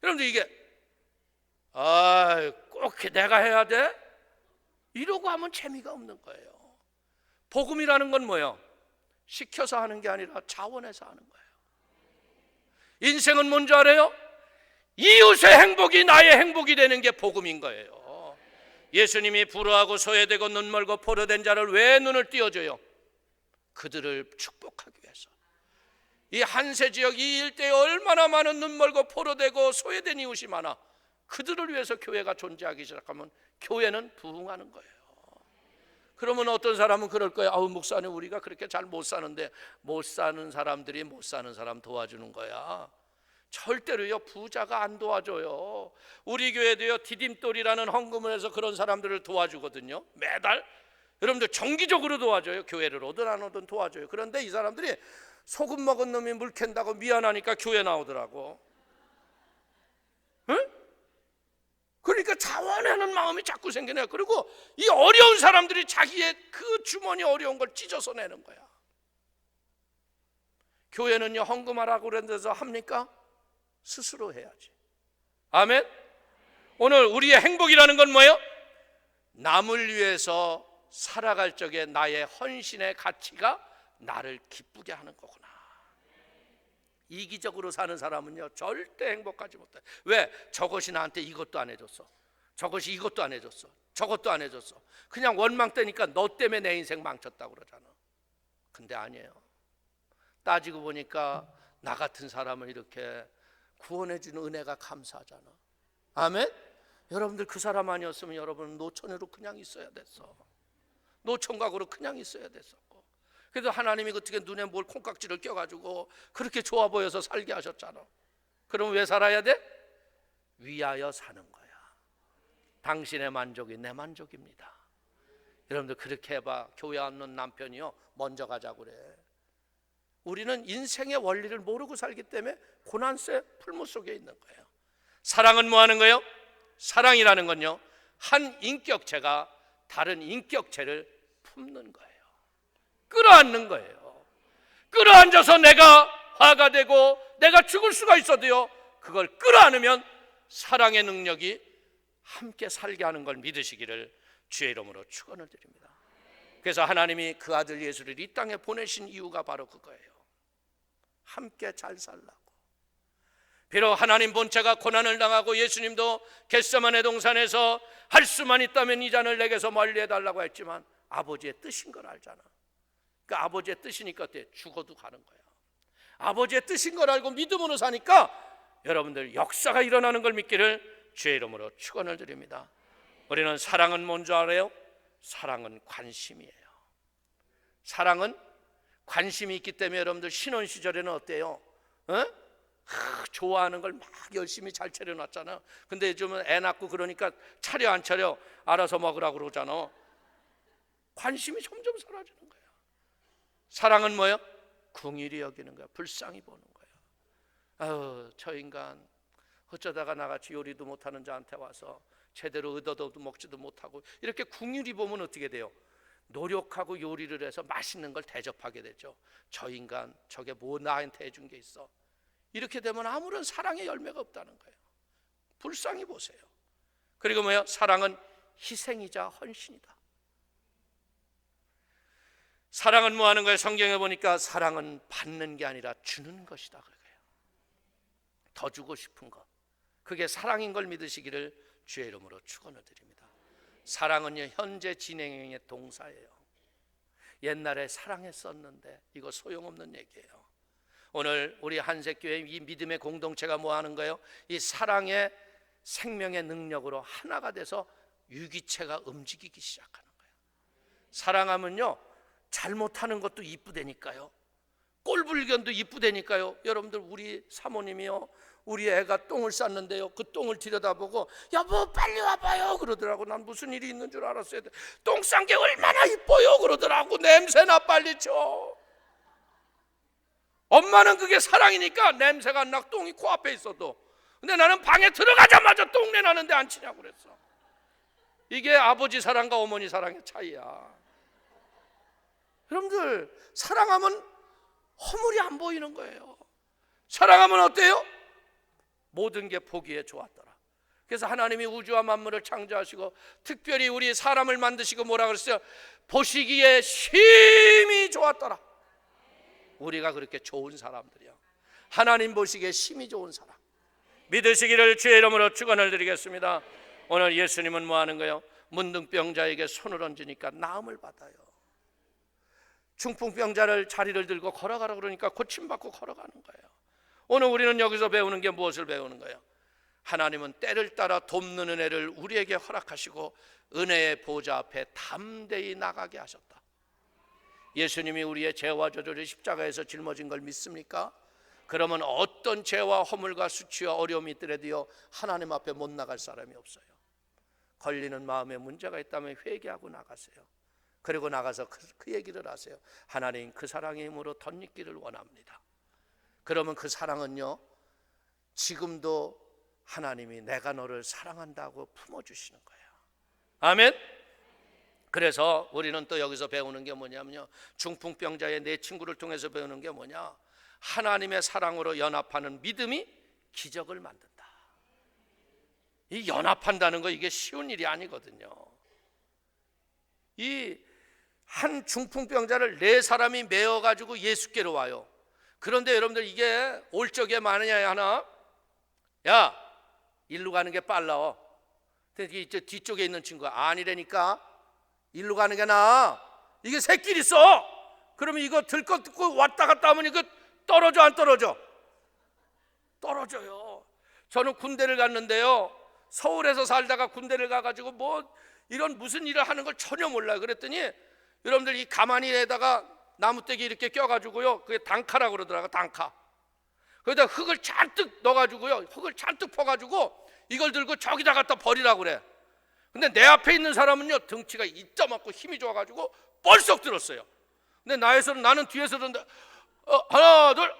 여러분들, 이게 꼭 내가 해야 돼? 이러고 하면 재미가 없는 거예요. 복음이라는 건 뭐예요? 시켜서 하는 게 아니라 자원해서 하는 거예요. 인생은 뭔지 알아요? 이웃의 행복이 나의 행복이 되는 게 복음인 거예요. 예수님이 불우하고 소외되고 눈멀고 포로된 자를 왜 눈을 띄워줘요? 그들을 축복하기 위해서. 이 한세 지역 이 일대에 얼마나 많은 눈멀고 포로되고 소외된 이웃이 많아. 그들을 위해서 교회가 존재하기 시작하면 교회는 부흥하는 거예요. 그러면 어떤 사람은 그럴 거예요. 목사님, 우리가 그렇게 잘 못 사는데. 못 사는 사람들이 못 사는 사람 도와주는 거야. 절대로요, 부자가 안 도와줘요. 우리 교회도요, 디딤돌이라는 헌금을 해서 그런 사람들을 도와주거든요. 매달. 여러분들 정기적으로 도와줘요. 교회를 오든 안 오든 도와줘요. 그런데 이 사람들이 소금 먹은 놈이 물 캔다고 미안하니까 교회 나오더라고. 응? 그러니까 그러니까 자원하는 마음이 자꾸 생겨나요. 그리고 이 어려운 사람들이 자기의 그 주머니 어려운 걸 찢어서 내는 거야. 교회는요, 헌금하라고 그런 데서 합니까? 스스로 해야지. 아멘. 오늘 우리의 행복이라는 건 뭐예요? 남을 위해서 살아갈 적에 나의 헌신의 가치가 나를 기쁘게 하는 거구나. 이기적으로 사는 사람은요, 절대 행복하지 못해. 왜? 저것이 나한테 이것도 안 해줬어, 저것이 이것도 안 해줬어, 저것도 안 해줬어. 그냥 원망 때니까 너 때문에 내 인생 망쳤다고 그러잖아. 근데 아니에요. 따지고 보니까 나 같은 사람을 이렇게 구원해주는 은혜가 감사하잖아. 아멘. 여러분들 그 사람 아니었으면 여러분은 노처녀로 그냥 있어야 됐어. 노총각으로 그냥 있어야 됐었고. 그래도 하나님이 어떻게 눈에 뭘 콩깍지를 껴가지고 그렇게 좋아 보여서 살게 하셨잖아. 그럼 왜 살아야 돼? 위하여 사는 거야. 당신의 만족이 내 만족입니다. 여러분들 그렇게 해봐. 교회 왔는 남편이요, 먼저 가자고 그래. 우리는 인생의 원리를 모르고 살기 때문에 고난세 풀무 속에 있는 거예요. 사랑은 뭐 하는 거예요? 사랑이라는 건요, 한 인격체가 다른 인격체를 품는 거예요. 끌어안는 거예요. 끌어안아서 내가 화가 되고 내가 죽을 수가 있어도요, 그걸 끌어안으면 사랑의 능력이 함께 살게 하는 걸 믿으시기를 주의 이름으로 축원을 드립니다. 그래서 하나님이 그 아들 예수를 이 땅에 보내신 이유가 바로 그거예요. 함께 잘 살라고. 비록 하나님 본체가 고난을 당하고 예수님도 겟세마네 동산에서 할 수만 있다면 이 잔을 내게서 멀리해달라고 했지만 아버지의 뜻인 걸 알잖아. 그 아버지의 뜻이니까 어때? 죽어도 가는 거야. 아버지의 뜻인 걸 알고 믿음으로 사니까 여러분들 역사가 일어나는 걸 믿기를 주의 이름으로 축원을 드립니다. 우리는 사랑은 뭔지 알아요? 사랑은 관심이에요. 사랑은 관심이 있기 때문에 여러분들 신혼 시절에는 어때요? 좋아하는 걸 막 열심히 잘 차려놨잖아. 근데 요즘은 애 낳고 그러니까 차려 안 차려 알아서 먹으라고 그러잖아. 관심이 점점 사라지는 거야. 사랑은 뭐예요? 궁일이 여기는 거야. 불쌍히 보는 거야. 아유, 저 인간 어쩌다가 나같이 요리도 못하는 자한테 와서 제대로 얻어도 먹지도 못하고. 이렇게 궁일이 보면 어떻게 돼요? 노력하고 요리를 해서 맛있는 걸 대접하게 되죠. 저 인간 저게 뭐 나한테 해준 게 있어. 이렇게 되면 아무런 사랑의 열매가 없다는 거예요. 불쌍히 보세요. 그리고 뭐예요? 사랑은 희생이자 헌신이다. 사랑은 뭐 하는 거예요? 성경에 보니까 사랑은 받는 게 아니라 주는 것이다. 그래요. 더 주고 싶은 것, 그게 사랑인 걸 믿으시기를 주의 이름으로 축원을 드립니다. 사랑은요, 현재 진행형의 동사예요. 옛날에 사랑했었는데 이거 소용없는 얘기예요. 오늘 우리 한색교회 이 믿음의 공동체가 뭐 하는 거예요? 이 사랑의 생명의 능력으로 하나가 돼서 유기체가 움직이기 시작하는 거예요. 사랑하면요, 잘못하는 것도 이쁘다니까요. 꼴불견도 이쁘다니까요. 여러분들 우리 사모님이요, 우리 애가 똥을 쌌는데요, 그 똥을 들여다보고 여보 빨리 와봐요 그러더라고. 난 무슨 일이 있는 줄 알았어요. 똥 싼 게 얼마나 이뻐요 그러더라고. 냄새나 빨리 쳐. 엄마는 그게 사랑이니까 냄새가 안 나고 똥이 코앞에 있어도. 근데 나는 방에 들어가자마자 똥내 나는데 안 치냐고 그랬어. 이게 아버지 사랑과 어머니 사랑의 차이야. 여러분들 사랑하면 허물이 안 보이는 거예요. 사랑하면 어때요? 모든 게 보기에 좋았더라. 그래서 하나님이 우주와 만물을 창조하시고 특별히 우리 사람을 만드시고 뭐라 그랬어요? 보시기에 심히 좋았더라. 우리가 그렇게 좋은 사람들이야. 하나님 보시기에 심히 좋은 사람 믿으시기를 주의 이름으로 축원을 드리겠습니다. 오늘 예수님은 뭐 하는 거예요? 문둥병자에게 손을 얹으니까 나음을 받아요. 중풍병자를 자리를 들고 걸어가라 그러니까 고침받고 걸어가는 거예요. 오늘 우리는 여기서 배우는 게 무엇을 배우는 거예요? 하나님은 때를 따라 돕는 은혜를 우리에게 허락하시고 은혜의 보좌 앞에 담대히 나가게 하셨다. 예수님이 우리의 죄와 저주를 십자가에서 짊어진 걸 믿습니까? 그러면 어떤 죄와 허물과 수치와 어려움이 있더라도요, 하나님 앞에 못 나갈 사람이 없어요. 걸리는 마음에 문제가 있다면 회개하고 나가세요. 그리고 나가서 그 얘기를 하세요. 하나님, 그 사랑의 힘으로 덧입기를 원합니다. 그러면 그 사랑은요, 지금도 하나님이 내가 너를 사랑한다고 품어주시는 거예요. 아멘. 그래서 우리는 또 여기서 배우는 게 뭐냐면요, 중풍병자의 내 친구를 통해서 배우는 게 뭐냐, 하나님의 사랑으로 연합하는 믿음이 기적을 만든다. 이 연합한다는 거 이게 쉬운 일이 아니거든요. 이 한 중풍병자를 네 사람이 메어가지고 예수께로 와요. 그런데 여러분들 이게 올 적에 많으냐 하나? 야, 일로 가는 게 빨라. 근데 이제 뒤쪽에 있는 친구가 아니라니까 일로 가는 게 나아. 이게 새끼리 있어. 그러면 이거 들것 듣고 왔다 갔다 하면 이거 떨어져 안 떨어져? 떨어져요. 저는 군대를 갔는데요, 서울에서 살다가 군대를 가가지고 뭐 이런 무슨 일을 하는 걸 전혀 몰라요. 그랬더니 여러분들 이 가마니에다가 나무떼기 이렇게 껴가지고요, 그게 단카라고 그러더라고요. 단카. 거기다 흙을 잔뜩 넣어가지고요, 흙을 잔뜩 퍼가지고 이걸 들고 저기다 갖다 버리라고 그래. 근데 내 앞에 있는 사람은요, 덩치가 이따만고 힘이 좋아가지고 벌썩 들었어요. 근데 나는 뒤에서 듣는데 하나 둘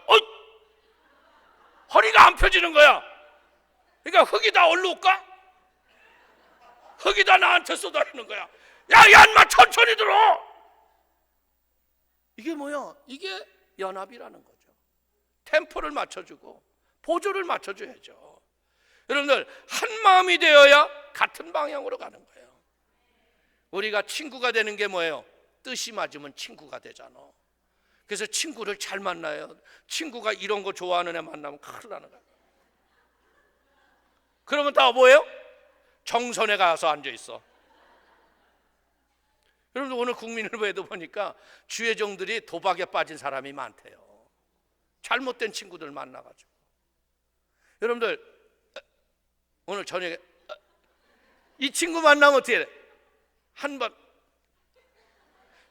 허리가 안 펴지는 거야. 그러니까 흙이 다 얼로 올까? 흙이 다 나한테 쏟아지는 거야. 야 인마 천천히 들어. 이게 뭐야? 이게 연합이라는 거죠. 템포를 맞춰주고 보조를 맞춰줘야죠. 여러분들 한 마음이 되어야 같은 방향으로 가는 거예요. 우리가 친구가 되는 게 뭐예요? 뜻이 맞으면 친구가 되잖아. 그래서 친구를 잘 만나요. 친구가 이런 거 좋아하는 애 만나면 큰일 나는 거예요. 그러면 다 뭐예요? 정선에 가서 앉아 있어. 여러분들 오늘 국민일보에도 보니까 주혜종들이 도박에 빠진 사람이 많대요. 잘못된 친구들 만나가지고. 여러분들 오늘 저녁에 이 친구 만나면 어떻게 돼? 한번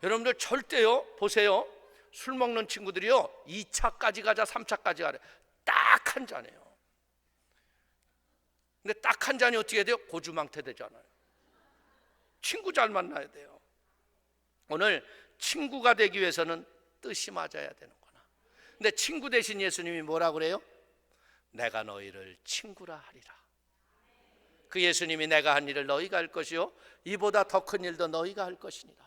여러분들 절대요, 보세요. 술 먹는 친구들이요, 2차까지 가자 3차까지 가래. 딱 한 잔이에요. 근데 딱 한 잔이 어떻게 돼요? 고주망태 되잖아요. 친구 잘 만나야 돼요. 오늘 친구가 되기 위해서는 뜻이 맞아야 되는구나. 근데 친구 대신 예수님이 뭐라고 그래요? 내가 너희를 친구라 하리라. 그 예수님이 내가 한 일을 너희가 할 것이요 이보다 더 큰 일도 너희가 할 것이니라.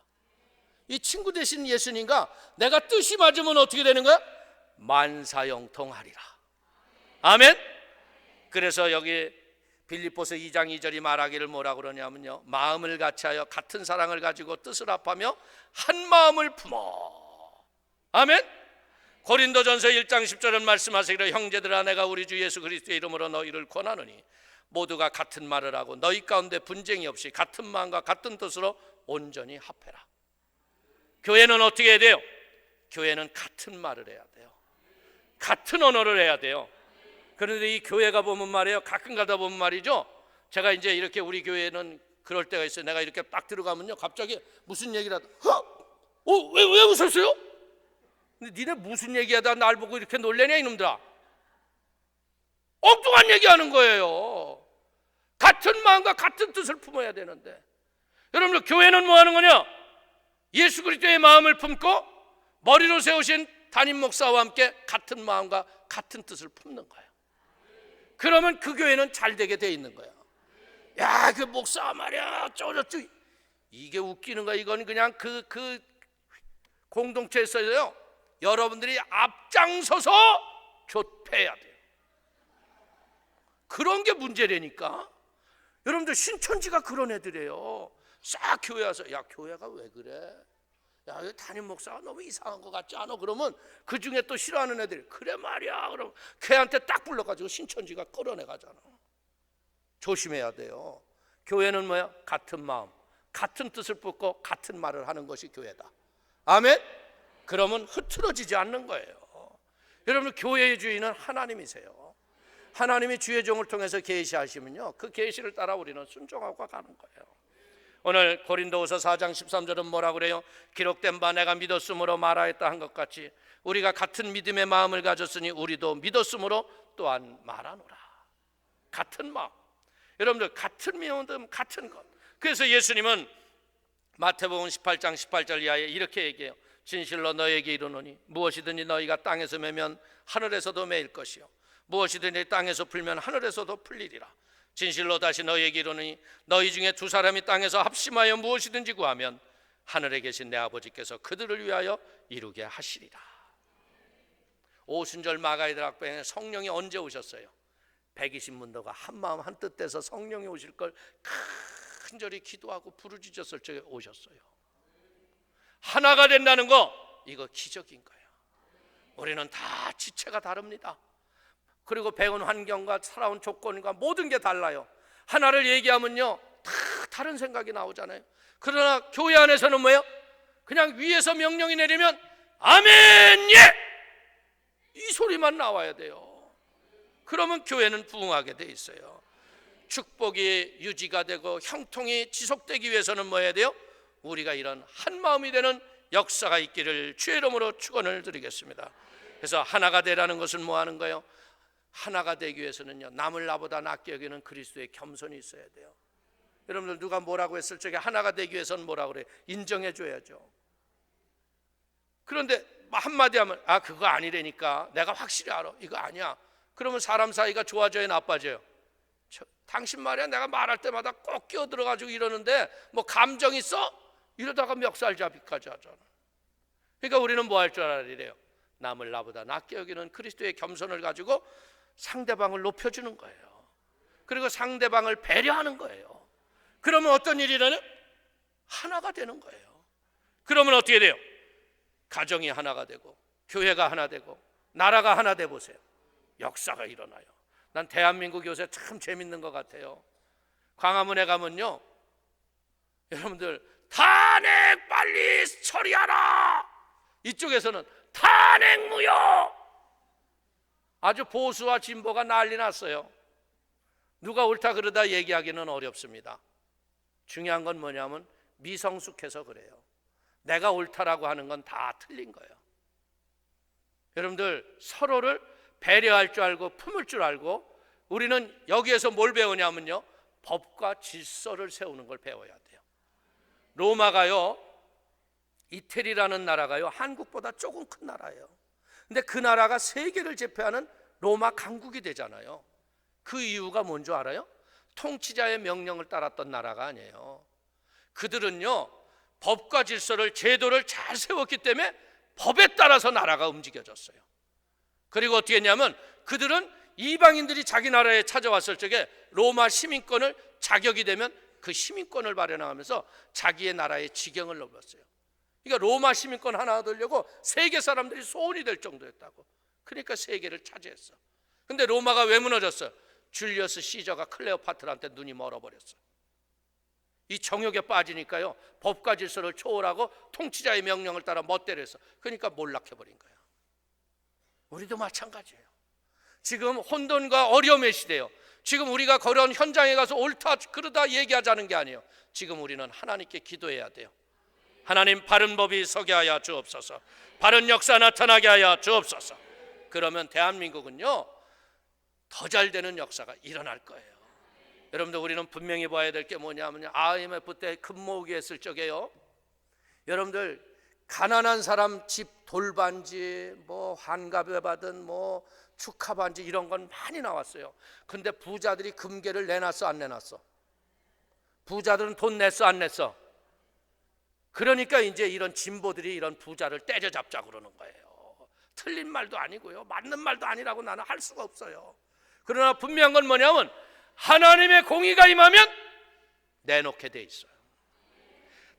이 친구 대신 예수님과 내가 뜻이 맞으면 어떻게 되는 거야? 만사형통하리라. 아멘. 그래서 여기 빌립보서 2장 2절이 말하기를 뭐라고 그러냐면요, 마음을 같이하여 같은 사랑을 가지고 뜻을 합하며 한 마음을 품어. 아멘. 고린도전서 1장 10절은 말씀하시기를 형제들아 내가 우리 주 예수 그리스도의 이름으로 너희를 권하노니 모두가 같은 말을 하고 너희 가운데 분쟁이 없이 같은 마음과 같은 뜻으로 온전히 합해라. 교회는 어떻게 해야 돼요? 교회는 같은 말을 해야 돼요. 같은 언어를 해야 돼요. 그런데 이 교회가 보면 말이에요, 가끔 가다 보면 말이죠, 제가 이제 이렇게 우리 교회는 그럴 때가 있어요. 내가 이렇게 딱 들어가면요, 갑자기 무슨 얘기를 하다 왜 웃었어요? 근데 니네 무슨 얘기하다 날 보고 이렇게 놀래냐 이놈들아. 엉뚱한 얘기하는 거예요. 같은 마음과 같은 뜻을 품어야 되는데, 여러분들 교회는 뭐 하는 거냐? 예수 그리스도의 마음을 품고 머리로 세우신 담임 목사와 함께 같은 마음과 같은 뜻을 품는 거예요. 그러면 그 교회는 잘 되게 돼 있는 거예요. 야, 그 목사 말이야 쪼저쭈, 이게 웃기는 거야. 이건 그냥 그 공동체에서요, 여러분들이 앞장서서 교폐해야 돼요. 그런 게 문제라니까. 여러분들 신천지가 그런 애들이에요. 싹 교회 와서 야, 교회가 왜 그래? 야, 담임 목사가 너무 이상한 것 같지 않아? 그러면 그 중에 또 싫어하는 애들이 그래 말이야. 그럼 걔한테 딱 불러가지고 신천지가 끌어내 가잖아. 조심해야 돼요. 교회는 뭐야? 같은 마음, 같은 뜻을 품고 같은 말을 하는 것이 교회다. 아멘? 그러면 흐트러지지 않는 거예요. 여러분, 교회의 주인은 하나님이세요. 하나님이 주의 종을 통해서 계시하시면요, 그 계시를 따라 우리는 순종하고 가는 거예요. 오늘 고린도후서 4장 13절은 뭐라고 그래요? 기록된 바 내가 믿었으므로 말하였다 한 것 같이 우리가 같은 믿음의 마음을 가졌으니 우리도 믿었으므로 또한 말하노라. 같은 마음. 여러분들 같은 믿음, 같은 것. 그래서 예수님은 마태복음 18장 18절 이하에 이렇게 얘기해요. 진실로 너에게 이르노니 무엇이든지 너희가 땅에서 매면 하늘에서도 매일 것이요 무엇이든지 땅에서 풀면 하늘에서도 풀리리라. 진실로 다시 너희에게 이르노니 너희 중에 두 사람이 땅에서 합심하여 무엇이든지 구하면 하늘에 계신 내 아버지께서 그들을 위하여 이루게 하시리라. 오순절 마가이들 학병에 성령이 언제 오셨어요? 120문도가 한마음 한뜻 돼서 성령이 오실 걸 간절히 기도하고 부르짖었을 적에 오셨어요. 하나가 된다는 거, 이거 기적인 거예요. 우리는 다 지체가 다릅니다. 그리고 배운 환경과 살아온 조건과 모든 게 달라요. 하나를 얘기하면요 다 다른 생각이 나오잖아요. 그러나 교회 안에서는 뭐예요? 그냥 위에서 명령이 내리면 아멘 예! 이 소리만 나와야 돼요. 그러면 교회는 부흥하게 돼 있어요. 축복이 유지가 되고 형통이 지속되기 위해서는 뭐 해야 돼요? 우리가 이런 한 마음이 되는 역사가 있기를 주의 이름으로 축원을 드리겠습니다. 그래서 하나가 되라는 것은 뭐 하는 거예요? 하나가 되기 위해서는요 남을 나보다 낫게 여기는 그리스도의 겸손이 있어야 돼요. 여러분들 누가 뭐라고 했을 적에 하나가 되기 위해서는 뭐라고 그래요? 인정해 줘야죠. 그런데 한마디 하면 아 그거 아니라니까 내가 확실히 알아 이거 아니야. 그러면 사람 사이가 좋아져요 나빠져요? 당신 말이야 내가 말할 때마다 꼭 끼어들어가지고 이러는데 뭐 감정 있어? 이러다가 멱살잡이까지 하잖아. 그러니까 우리는 뭐 할 줄 알아야 남을 나보다 낫게 여기는 그리스도의 겸손을 가지고 상대방을 높여주는 거예요. 그리고 상대방을 배려하는 거예요. 그러면 어떤 일이 일어나요? 하나가 되는 거예요. 그러면 어떻게 돼요? 가정이 하나가 되고 교회가 하나 되고 나라가 하나 돼 보세요. 역사가 일어나요. 난 대한민국 요새 참 재밌는 것 같아요. 광화문에 가면요 여러분들 탄핵 빨리 처리하라. 이쪽에서는 탄핵 무효. 아주 보수와 진보가 난리 났어요. 누가 옳다 그러다 얘기하기는 어렵습니다. 중요한 건 뭐냐면 미성숙해서 그래요. 내가 옳다라고 하는 건 다 틀린 거예요. 여러분들 서로를 배려할 줄 알고 품을 줄 알고 우리는 여기에서 뭘 배우냐면요 법과 질서를 세우는 걸 배워야 돼요. 로마가요 이태리라는 나라가요 한국보다 조금 큰 나라예요. 근데 그 나라가 세계를 제패하는 로마 강국이 되잖아요. 그 이유가 뭔지 알아요? 통치자의 명령을 따랐던 나라가 아니에요. 그들은요 법과 질서를 제도를 잘 세웠기 때문에 법에 따라서 나라가 움직여졌어요. 그리고 어떻게 했냐면 그들은 이방인들이 자기 나라에 찾아왔을 적에 로마 시민권을 자격이 되면 그 시민권을 발행하면서 자기의 나라의 지경을 넘었어요. 그러니까 로마 시민권 하나 얻으려고 세계 사람들이 소원이 될 정도였다고. 그러니까 세계를 차지했어. 근데 로마가 왜 무너졌어요? 줄리어스 시저가 클레오파트라한테 눈이 멀어버렸어. 이 정욕에 빠지니까요 법과 질서를 초월하고 통치자의 명령을 따라 멋대로 했어. 그러니까 몰락해버린 거예요. 우리도 마찬가지예요. 지금 혼돈과 어려움의 시대예요. 지금 우리가 그런 현장에 가서 옳다 그러다 얘기하자는 게 아니에요. 지금 우리는 하나님께 기도해야 돼요. 하나님 바른 법이 서게 하여 주옵소서. 바른 역사 나타나게 하여 주옵소서. 그러면 대한민국은요 더 잘 되는 역사가 일어날 거예요. 여러분들 우리는 분명히 봐야 될 게 뭐냐면 IMF 때 금모으기 했을 적에요 여러분들 가난한 사람 집 돌반지 뭐 환갑에 받은 뭐 축하 반지 이런 건 많이 나왔어요. 근데 부자들이 금괴를 내놨어 안 내놨어? 부자들은 돈 냈어 안 냈어? 그러니까 이제 이런 진보들이 이런 부자를 때려잡자 그러는 거예요. 틀린 말도 아니고요 맞는 말도 아니라고 나는 할 수가 없어요. 그러나 분명한 건 뭐냐면 하나님의 공의가 임하면 내놓게 돼 있어요.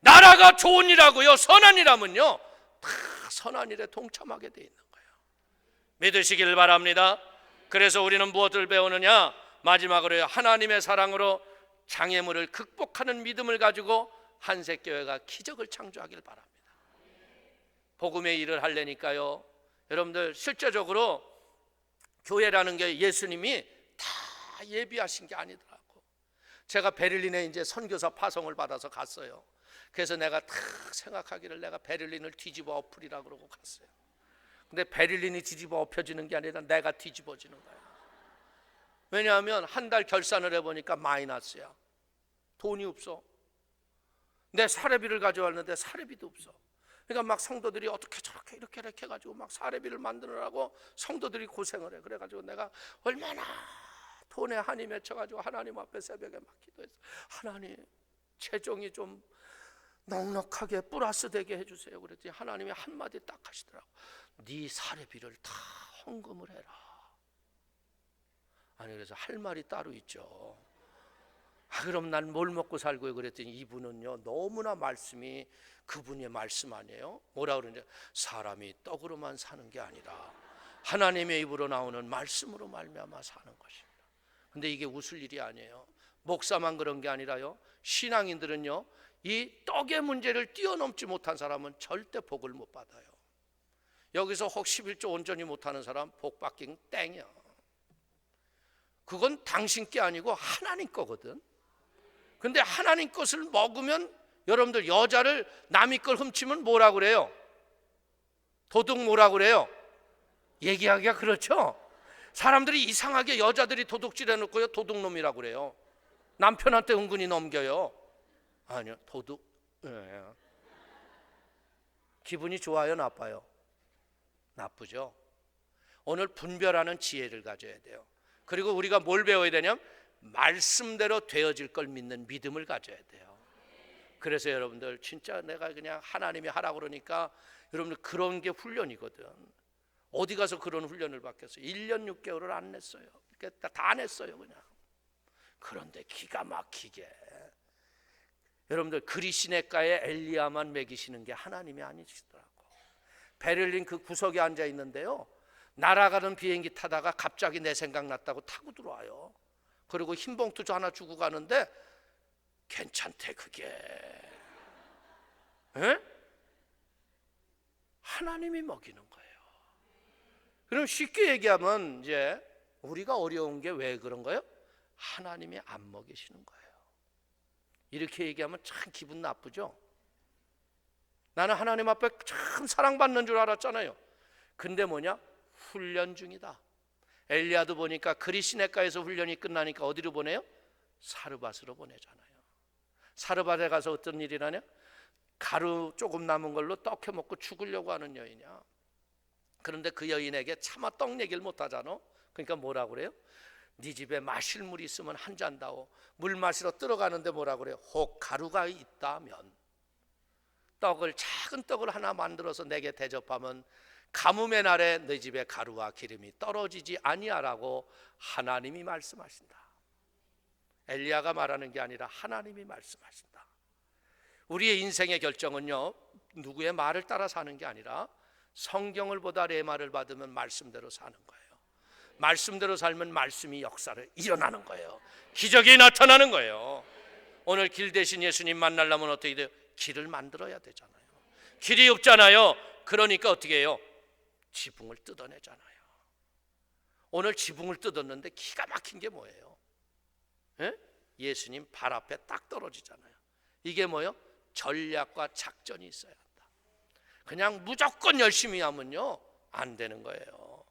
나라가 좋은 일하고요 선한 일하면요 다 선한 일에 동참하게 돼 있는 거예요. 믿으시길 바랍니다. 그래서 우리는 무엇을 배우느냐? 마지막으로 하나님의 사랑으로 장애물을 극복하는 믿음을 가지고 한색교회가 기적을 창조하길 바랍니다. 복음의 일을 하려니까요 여러분들 실제적으로 교회라는 게 예수님이 다 예비하신 게 아니더라고. 제가 베를린에 이제 선교사 파송을 받아서 갔어요. 그래서 내가 딱 생각하기를 내가 베를린을 뒤집어 엎으리라 그러고 갔어요. 근데 베를린이 뒤집어 엎혀지는 게 아니라 내가 뒤집어지는 거야. 왜냐하면 한 달 결산을 해보니까 마이너스야. 돈이 없어. 내 사례비를 가져왔는데 사례비도 없어. 그러니까 막 성도들이 어떻게 저렇게 이렇게 해가지고 막 사례비를 만드느라고 성도들이 고생을 해. 그래가지고 내가 얼마나 돈에 한이 맺혀가지고 하나님 앞에 새벽에 막 기도했어. 하나님, 재정이 좀 넉넉하게 플러스 되게 해주세요. 그랬더니 하나님이 한마디 딱 하시더라고. 네 사례비를 다 헌금을 해라. 아니, 그래서 할 말이 따로 있죠. 그럼 난 뭘 먹고 살고요? 그랬더니 이분은요, 너무나 말씀이 그분의 말씀 아니에요? 뭐라 그러는지, 사람이 떡으로만 사는 게 아니라 하나님의 입으로 나오는 말씀으로 말미암아 사는 것입니다. 근데 이게 웃을 일이 아니에요. 목사만 그런 게 아니라요, 신앙인들은요, 이 떡의 문제를 뛰어넘지 못한 사람은 절대 복을 못 받아요. 여기서 혹 11조 온전히 못하는 사람 복 받긴 땡이야. 그건 당신 게 아니고 하나님 거거든. 근데 하나님 것을 먹으면, 여러분들 여자를 남의 걸 훔치면 뭐라 그래요? 도둑 뭐라 그래요? 얘기하기가 그렇죠. 사람들이 이상하게 여자들이 도둑질 해놓고요, 도둑놈이라고 그래요. 남편한테 은근히 넘겨요. 아니요, 도둑. 네. 기분이 좋아요, 나빠요? 나쁘죠. 오늘 분별하는 지혜를 가져야 돼요. 그리고 우리가 뭘 배워야 되냐면 말씀대로 되어질 걸 믿는 믿음을 가져야 돼요. 그래서 여러분들 진짜 내가 그냥 하나님이 하라고 그러니까, 여러분들 그런 게 훈련이거든. 어디 가서 그런 훈련을 받겠어요? 1년 6개월을 안 냈어요. 다 냈어요 그냥. 그런데 기가 막히게 여러분들 그리시네가에 엘리야만 먹이시는 게 하나님이 아니시더라고. 베를린 그 구석에 앉아 있는데요, 날아가는 비행기 타다가 갑자기 내 생각 났다고 타고 들어와요. 그리고 흰 봉투 하나 주고 가는데 괜찮대 그게. 에? 하나님이 먹이는 거예요. 그럼 쉽게 얘기하면 이제 우리가 어려운 게 왜 그런 거예요? 하나님이 안 먹이시는 거예요. 이렇게 얘기하면 참 기분 나쁘죠. 나는 하나님 앞에 참 사랑받는 줄 알았잖아요. 근데 뭐냐? 훈련 중이다. 엘리야도 보니까 그리시네가에서 훈련이 끝나니까 어디로 보내요? 사르밧으로 보내잖아요. 사르밧에 가서 어떤 일이 나냐? 가루 조금 남은 걸로 떡 해 먹고 죽으려고 하는 여인이야. 그런데 그 여인에게 차마 떡 얘기를 못 하잖아. 그러니까 뭐라고 그래요? 네 집에 마실 물이 있으면 한 잔 다오. 물 마시러 들어가는데 뭐라고 그래요? 혹 가루가 있다면, 떡을, 작은 떡을 하나 만들어서 내게 대접하면 가뭄의 날에 네 집에 가루와 기름이 떨어지지 아니하라고 하나님이 말씀하신다. 엘리야가 말하는 게 아니라 하나님이 말씀하신다. 우리의 인생의 결정은요, 누구의 말을 따라 사는 게 아니라 성경을 보다 레마를 받으면 말씀대로 사는 거예요. 말씀대로 살면 말씀이 역사를 일어나는 거예요. 기적이 나타나는 거예요. 오늘 길 대신 예수님 만나려면 어떻게 돼요? 길을 만들어야 되잖아요. 길이 없잖아요. 그러니까 어떻게 해요? 지붕을 뜯어내잖아요. 오늘 지붕을 뜯었는데 기가 막힌 게 뭐예요? 예? 예수님 발 앞에 딱 떨어지잖아요. 이게 뭐예요? 전략과 작전이 있어야 한다. 그냥 무조건 열심히 하면요, 안 되는 거예요.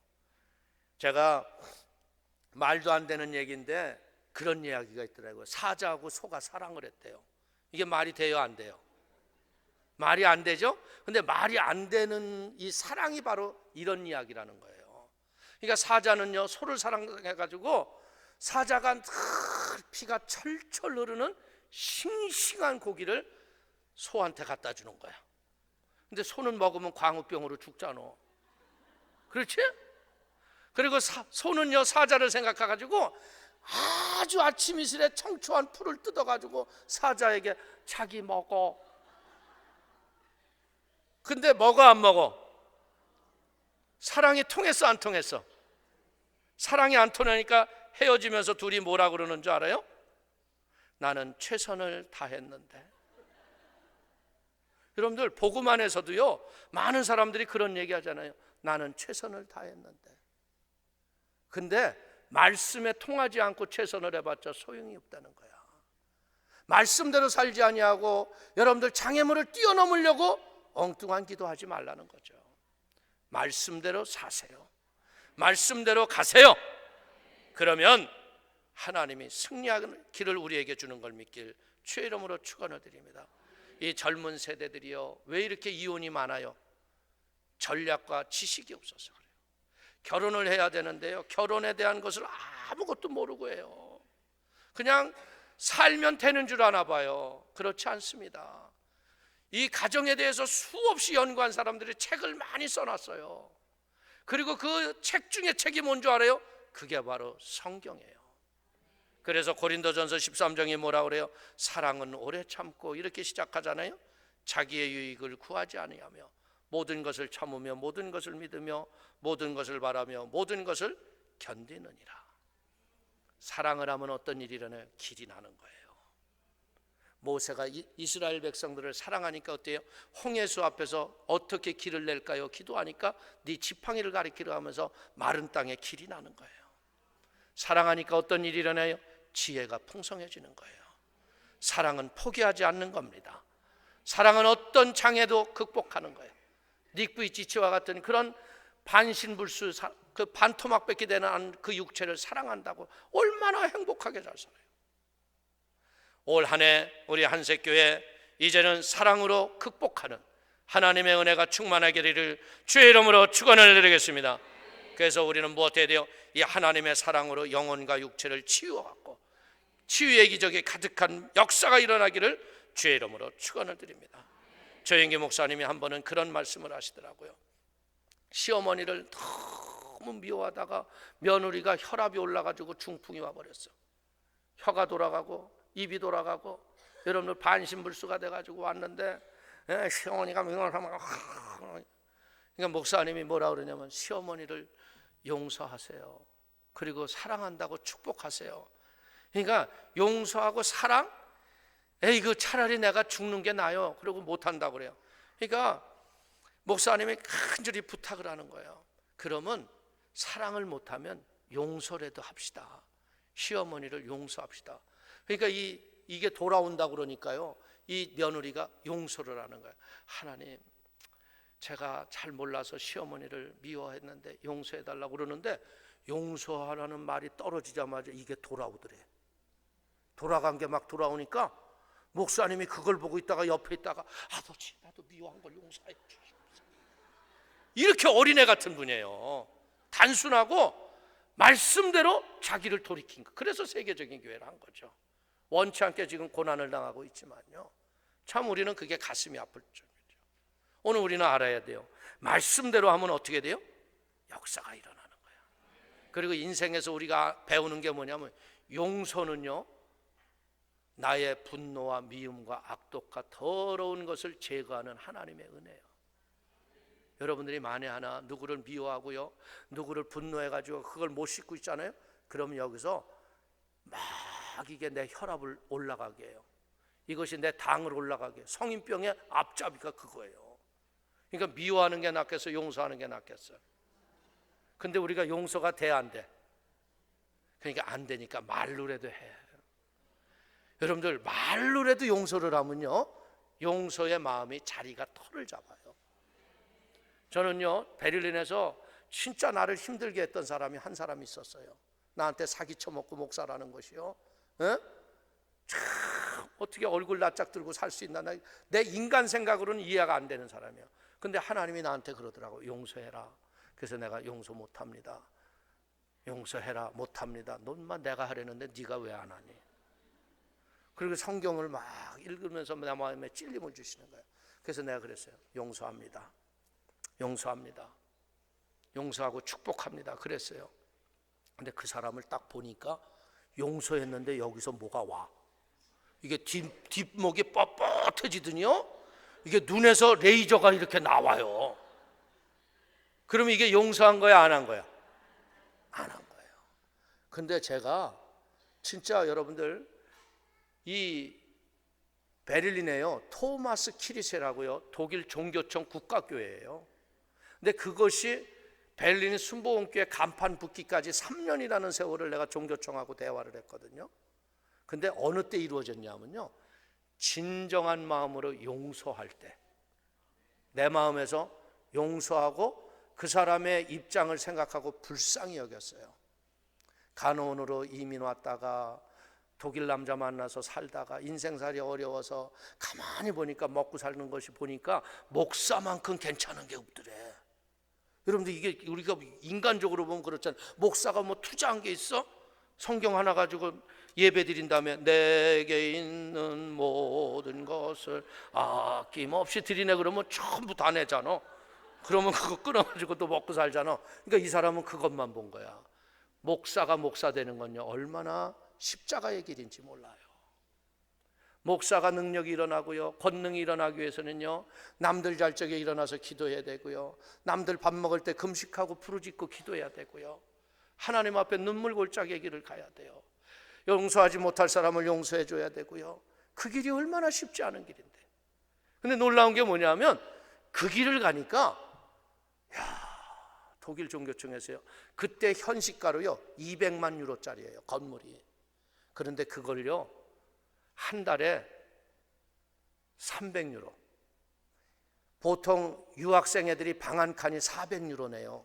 제가 말도 안 되는 얘기인데 그런 이야기가 있더라고요. 사자하고 소가 사랑을 했대요. 이게 말이 돼요, 안 돼요? 말이 안 되죠? 근데 말이 안 되는 이 사랑이 바로 이런 이야기라는 거예요. 그러니까 사자는요, 소를 사랑해가지고 사자가 피가 철철 흐르는 싱싱한 고기를 소한테 갖다 주는 거야. 근데 소는 먹으면 광우병으로 죽잖아. 그렇지? 그리고 소는요, 사자를 생각해가지고 아주 아침 이슬에 청초한 풀을 뜯어가지고 사자에게 자기 먹어. 근데 먹어 안 먹어? 사랑이 통했어 안 통했어? 사랑이 안 통하니까 헤어지면서 둘이 뭐라 그러는 줄 알아요? 나는 최선을 다했는데. 여러분들 복음 안에서도요, 많은 사람들이 그런 얘기 하잖아요. 나는 최선을 다했는데. 근데 말씀에 통하지 않고 최선을 해봤자 소용이 없다는 거야. 말씀대로 살지 아니하고 여러분들 장애물을 뛰어넘으려고 엉뚱한 기도하지 말라는 거죠. 말씀대로 사세요. 말씀대로 가세요. 그러면 하나님이 승리하는 길을 우리에게 주는 걸 믿길 주의 이름으로 축원을 드립니다. 이 젊은 세대들이요, 왜 이렇게 이혼이 많아요? 전략과 지식이 없어서 그래요. 결혼을 해야 되는데요, 결혼에 대한 것을 아무것도 모르고 해요. 그냥 살면 되는 줄 아나 봐요. 그렇지 않습니다. 이 가정에 대해서 수없이 연구한 사람들이 책을 많이 써놨어요. 그리고 그 책 중에 책이 뭔 줄 알아요? 그게 바로 성경이에요. 그래서 고린도전서 13장에 뭐라 그래요? 사랑은 오래 참고, 이렇게 시작하잖아요. 자기의 유익을 구하지 아니하며 모든 것을 참으며 모든 것을 믿으며 모든 것을 바라며 모든 것을 견디느니라. 사랑을 하면 어떤 일이 일어나요? 길이 나는 거예요. 모세가 이스라엘 백성들을 사랑하니까 어때요? 홍해수 앞에서 어떻게 길을 낼까요? 기도하니까 네 지팡이를 가리키려 하면서 마른 땅에 길이 나는 거예요. 사랑하니까 어떤 일이 일어나요? 지혜가 풍성해지는 거예요. 사랑은 포기하지 않는 겁니다. 사랑은 어떤 장애도 극복하는 거예요. 닉부이치치와 같은 그런 반신불수, 그 반토막밖에 되는 그 육체를 사랑한다고 얼마나 행복하게 잘 살아요. 올 한 해 우리 한색교회 이제는 사랑으로 극복하는 하나님의 은혜가 충만하기를 주의 이름으로 축원을 드리겠습니다. 그래서 우리는 무엇 해야 돼요? 이 하나님의 사랑으로 영혼과 육체를 치유하고 치유의 기적이 가득한 역사가 일어나기를 주의 이름으로 축원을 드립니다. 조영기 목사님이 한 번은 그런 말씀을 하시더라고요. 시어머니를 너무 미워하다가 며느리가 혈압이 올라가지고 중풍이 와버렸어. 혀가 돌아가고 입이 돌아가고, 여러분들 반신불수가 돼가지고 왔는데, 시어머니가 그러니까 목사님이 뭐라 그러냐면 시어머니를 용서하세요. 그리고 사랑한다고 축복하세요. 그러니까 용서하고 사랑? 그 차라리 내가 죽는 게 나아요. 그리고 못한다고 그래요. 그러니까 목사님이 간절히 부탁을 하는 거예요. 그러면 사랑을 못하면 용서라도 합시다. 시어머니를 용서합시다. 그러니까 이게 돌아온다고 그러니까요, 이 며느리가 용서를 하는 거예요. 하나님, 제가 잘 몰라서 시어머니를 미워했는데 용서해달라고 그러는데, 용서하라는 말이 떨어지자마자 이게 돌아오더래. 돌아간 게 막 돌아오니까 목사님이 그걸 보고 있다가 옆에 있다가, 아버지 나도 미워한 걸 용서해 주시옵소서. 이렇게 어린애 같은 분이에요. 단순하고 말씀대로 자기를 돌이킨 거. 그래서 세계적인 교회를 한 거죠. 원치 않게 지금 고난을 당하고 있지만요, 참 우리는 그게 가슴이 아플 점이죠. 오늘 우리는 알아야 돼요. 말씀대로 하면 어떻게 돼요? 역사가 일어나는 거예요. 그리고 인생에서 우리가 배우는 게 뭐냐면, 용서는요, 나의 분노와 미움과 악독과 더러운 것을 제거하는 하나님의 은혜예요. 여러분들이 만에 하나 누구를 미워하고요, 누구를 분노해가지고 그걸 못 씻고 있잖아요. 그러면 여기서 막 이게 내 혈압을 올라가게 해요. 이것이 내 당을 올라가게 해요. 성인병의 앞잡이가 그거예요. 그러니까 미워하는 게 낫겠어요? 용서하는 게 낫겠어요? 근데 우리가 용서가 돼, 안 돼? 그러니까 안 되니까 말로라도 해. 여러분들 말로라도 용서를 하면요, 용서의 마음이 자리가 털을 잡아요. 저는요, 베를린에서 진짜 나를 힘들게 했던 사람이 한 사람이 있었어요. 나한테 사기 쳐먹고 목사라는 것이요, 참 어떻게 얼굴 낯짝 들고 살 수 있나, 내 인간 생각으로는 이해가 안 되는 사람이에요. 근데 하나님이 나한테 그러더라고. 용서해라. 그래서 내가 용서 못합니다. 용서해라. 못합니다. 넌만 내가 하려는데 네가 왜 안 하니? 그리고 성경을 막 읽으면서 내 마음에 찔림을 주시는 거예요. 그래서 내가 그랬어요. 용서합니다. 용서합니다. 용서하고 축복합니다. 그랬어요. 근데 그 사람을 딱 보니까 용서했는데 여기서 뭐가 와. 이게 뒷목이 뻣뻣해지더니요, 이게 눈에서 레이저가 이렇게 나와요. 그럼 이게 용서한 거야, 안 한 거야? 안 한 거예요. 근데 제가 진짜 여러분들, 이 베를린에요, 토마스 키리세라고요, 독일 종교청 국가교회예요. 근데 그것이 베를린 순복음교회 간판 붙기까지 3년이라는 세월을 내가 종교청하고 대화를 했거든요. 근데 어느 때 이루어졌냐면요, 진정한 마음으로 용서할 때, 내 마음에서 용서하고 그 사람의 입장을 생각하고 불쌍히 여겼어요. 간호원으로 이민 왔다가 독일 남자 만나서 살다가 인생살이 어려워서 가만히 보니까 먹고 사는 것이 보니까 목사만큼 괜찮은 게 없더래. 여러분들 이게 우리가 인간적으로 보면 그렇잖아요. 목사가 뭐 투자한 게 있어? 성경 하나 가지고 예배 드린 다음에 내게 있는 모든 것을 아낌없이 드리네 그러면 전부 다 내잖아. 그러면 그거 끊어가지고 또 먹고 살잖아. 그러니까 이 사람은 그것만 본 거야. 목사가 목사 되는 건요 얼마나 십자가의 길인지 몰라요. 목사가 능력이 일어나고요, 권능이 일어나기 위해서는요 남들 잘 적에 일어나서 기도해야 되고요, 남들 밥 먹을 때 금식하고 부르짖고 기도해야 되고요, 하나님 앞에 눈물 골짜기의 길을 가야 돼요. 용서하지 못할 사람을 용서해 줘야 되고요. 그 길이 얼마나 쉽지 않은 길인데. 근데 놀라운 게 뭐냐면 그 길을 가니까 독일 종교청에서요 그때 현시가로요 200만 유로짜리예요 건물이. 그런데 그걸요 한 달에 300유로. 보통 유학생 애들이 방 한 칸이 400유로네요.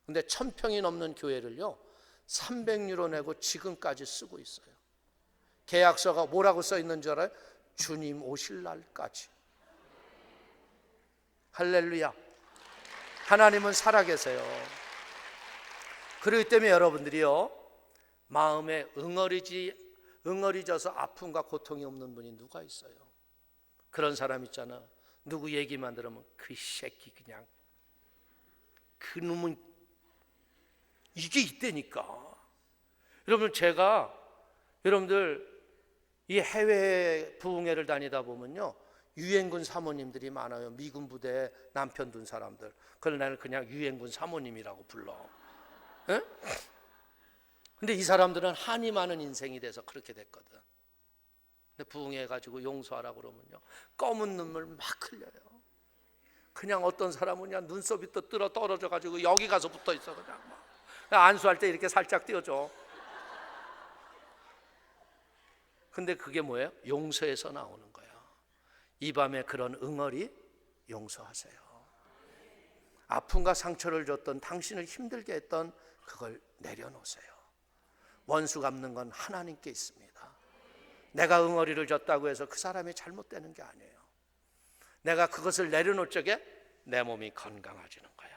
근데 1000평이 넘는 교회를요 300유로 내고 지금까지 쓰고 있어요. 계약서가 뭐라고 써 있는 줄 알아요? 주님 오실 날까지. 할렐루야. 하나님은 살아계세요. 그렇기 때문에 여러분들이요 마음에 응어리져서 아픔과 고통이 없는 분이 누가 있어요? 그런 사람 있잖아. 누구 얘기만 들으면 그 새끼 그냥 그놈은 이게 있다니까. 여러분 제가 여러분들 이 해외 부흥회를 다니다 보면요 유엔군 사모님들이 많아요. 미군 부대에 남편 둔 사람들. 그걸 나는 그냥 유엔군 사모님이라고 불러. 에? 근데 이 사람들은 한이 많은 인생이 돼서 그렇게 됐거든. 근데 부흥회 가지고 용서하라고 그러면요 검은 눈물 막 흘려요. 그냥 어떤 사람은 그냥 눈썹이 또 떨어져 가지고 여기 가서 붙어 있어. 그냥 안수할 때 이렇게 살짝 띄워줘. 근데 그게 뭐예요? 용서에서 나오는 거예요. 이 밤에 그런 응어리 용서하세요. 아픔과 상처를 줬던 당신을 힘들게 했던 그걸 내려놓으세요. 원수 갚는 건 하나님께 있습니다. 내가 응어리를 줬다고 해서 그 사람이 잘못되는 게 아니에요. 내가 그것을 내려놓을 적에 내 몸이 건강해지는 거야.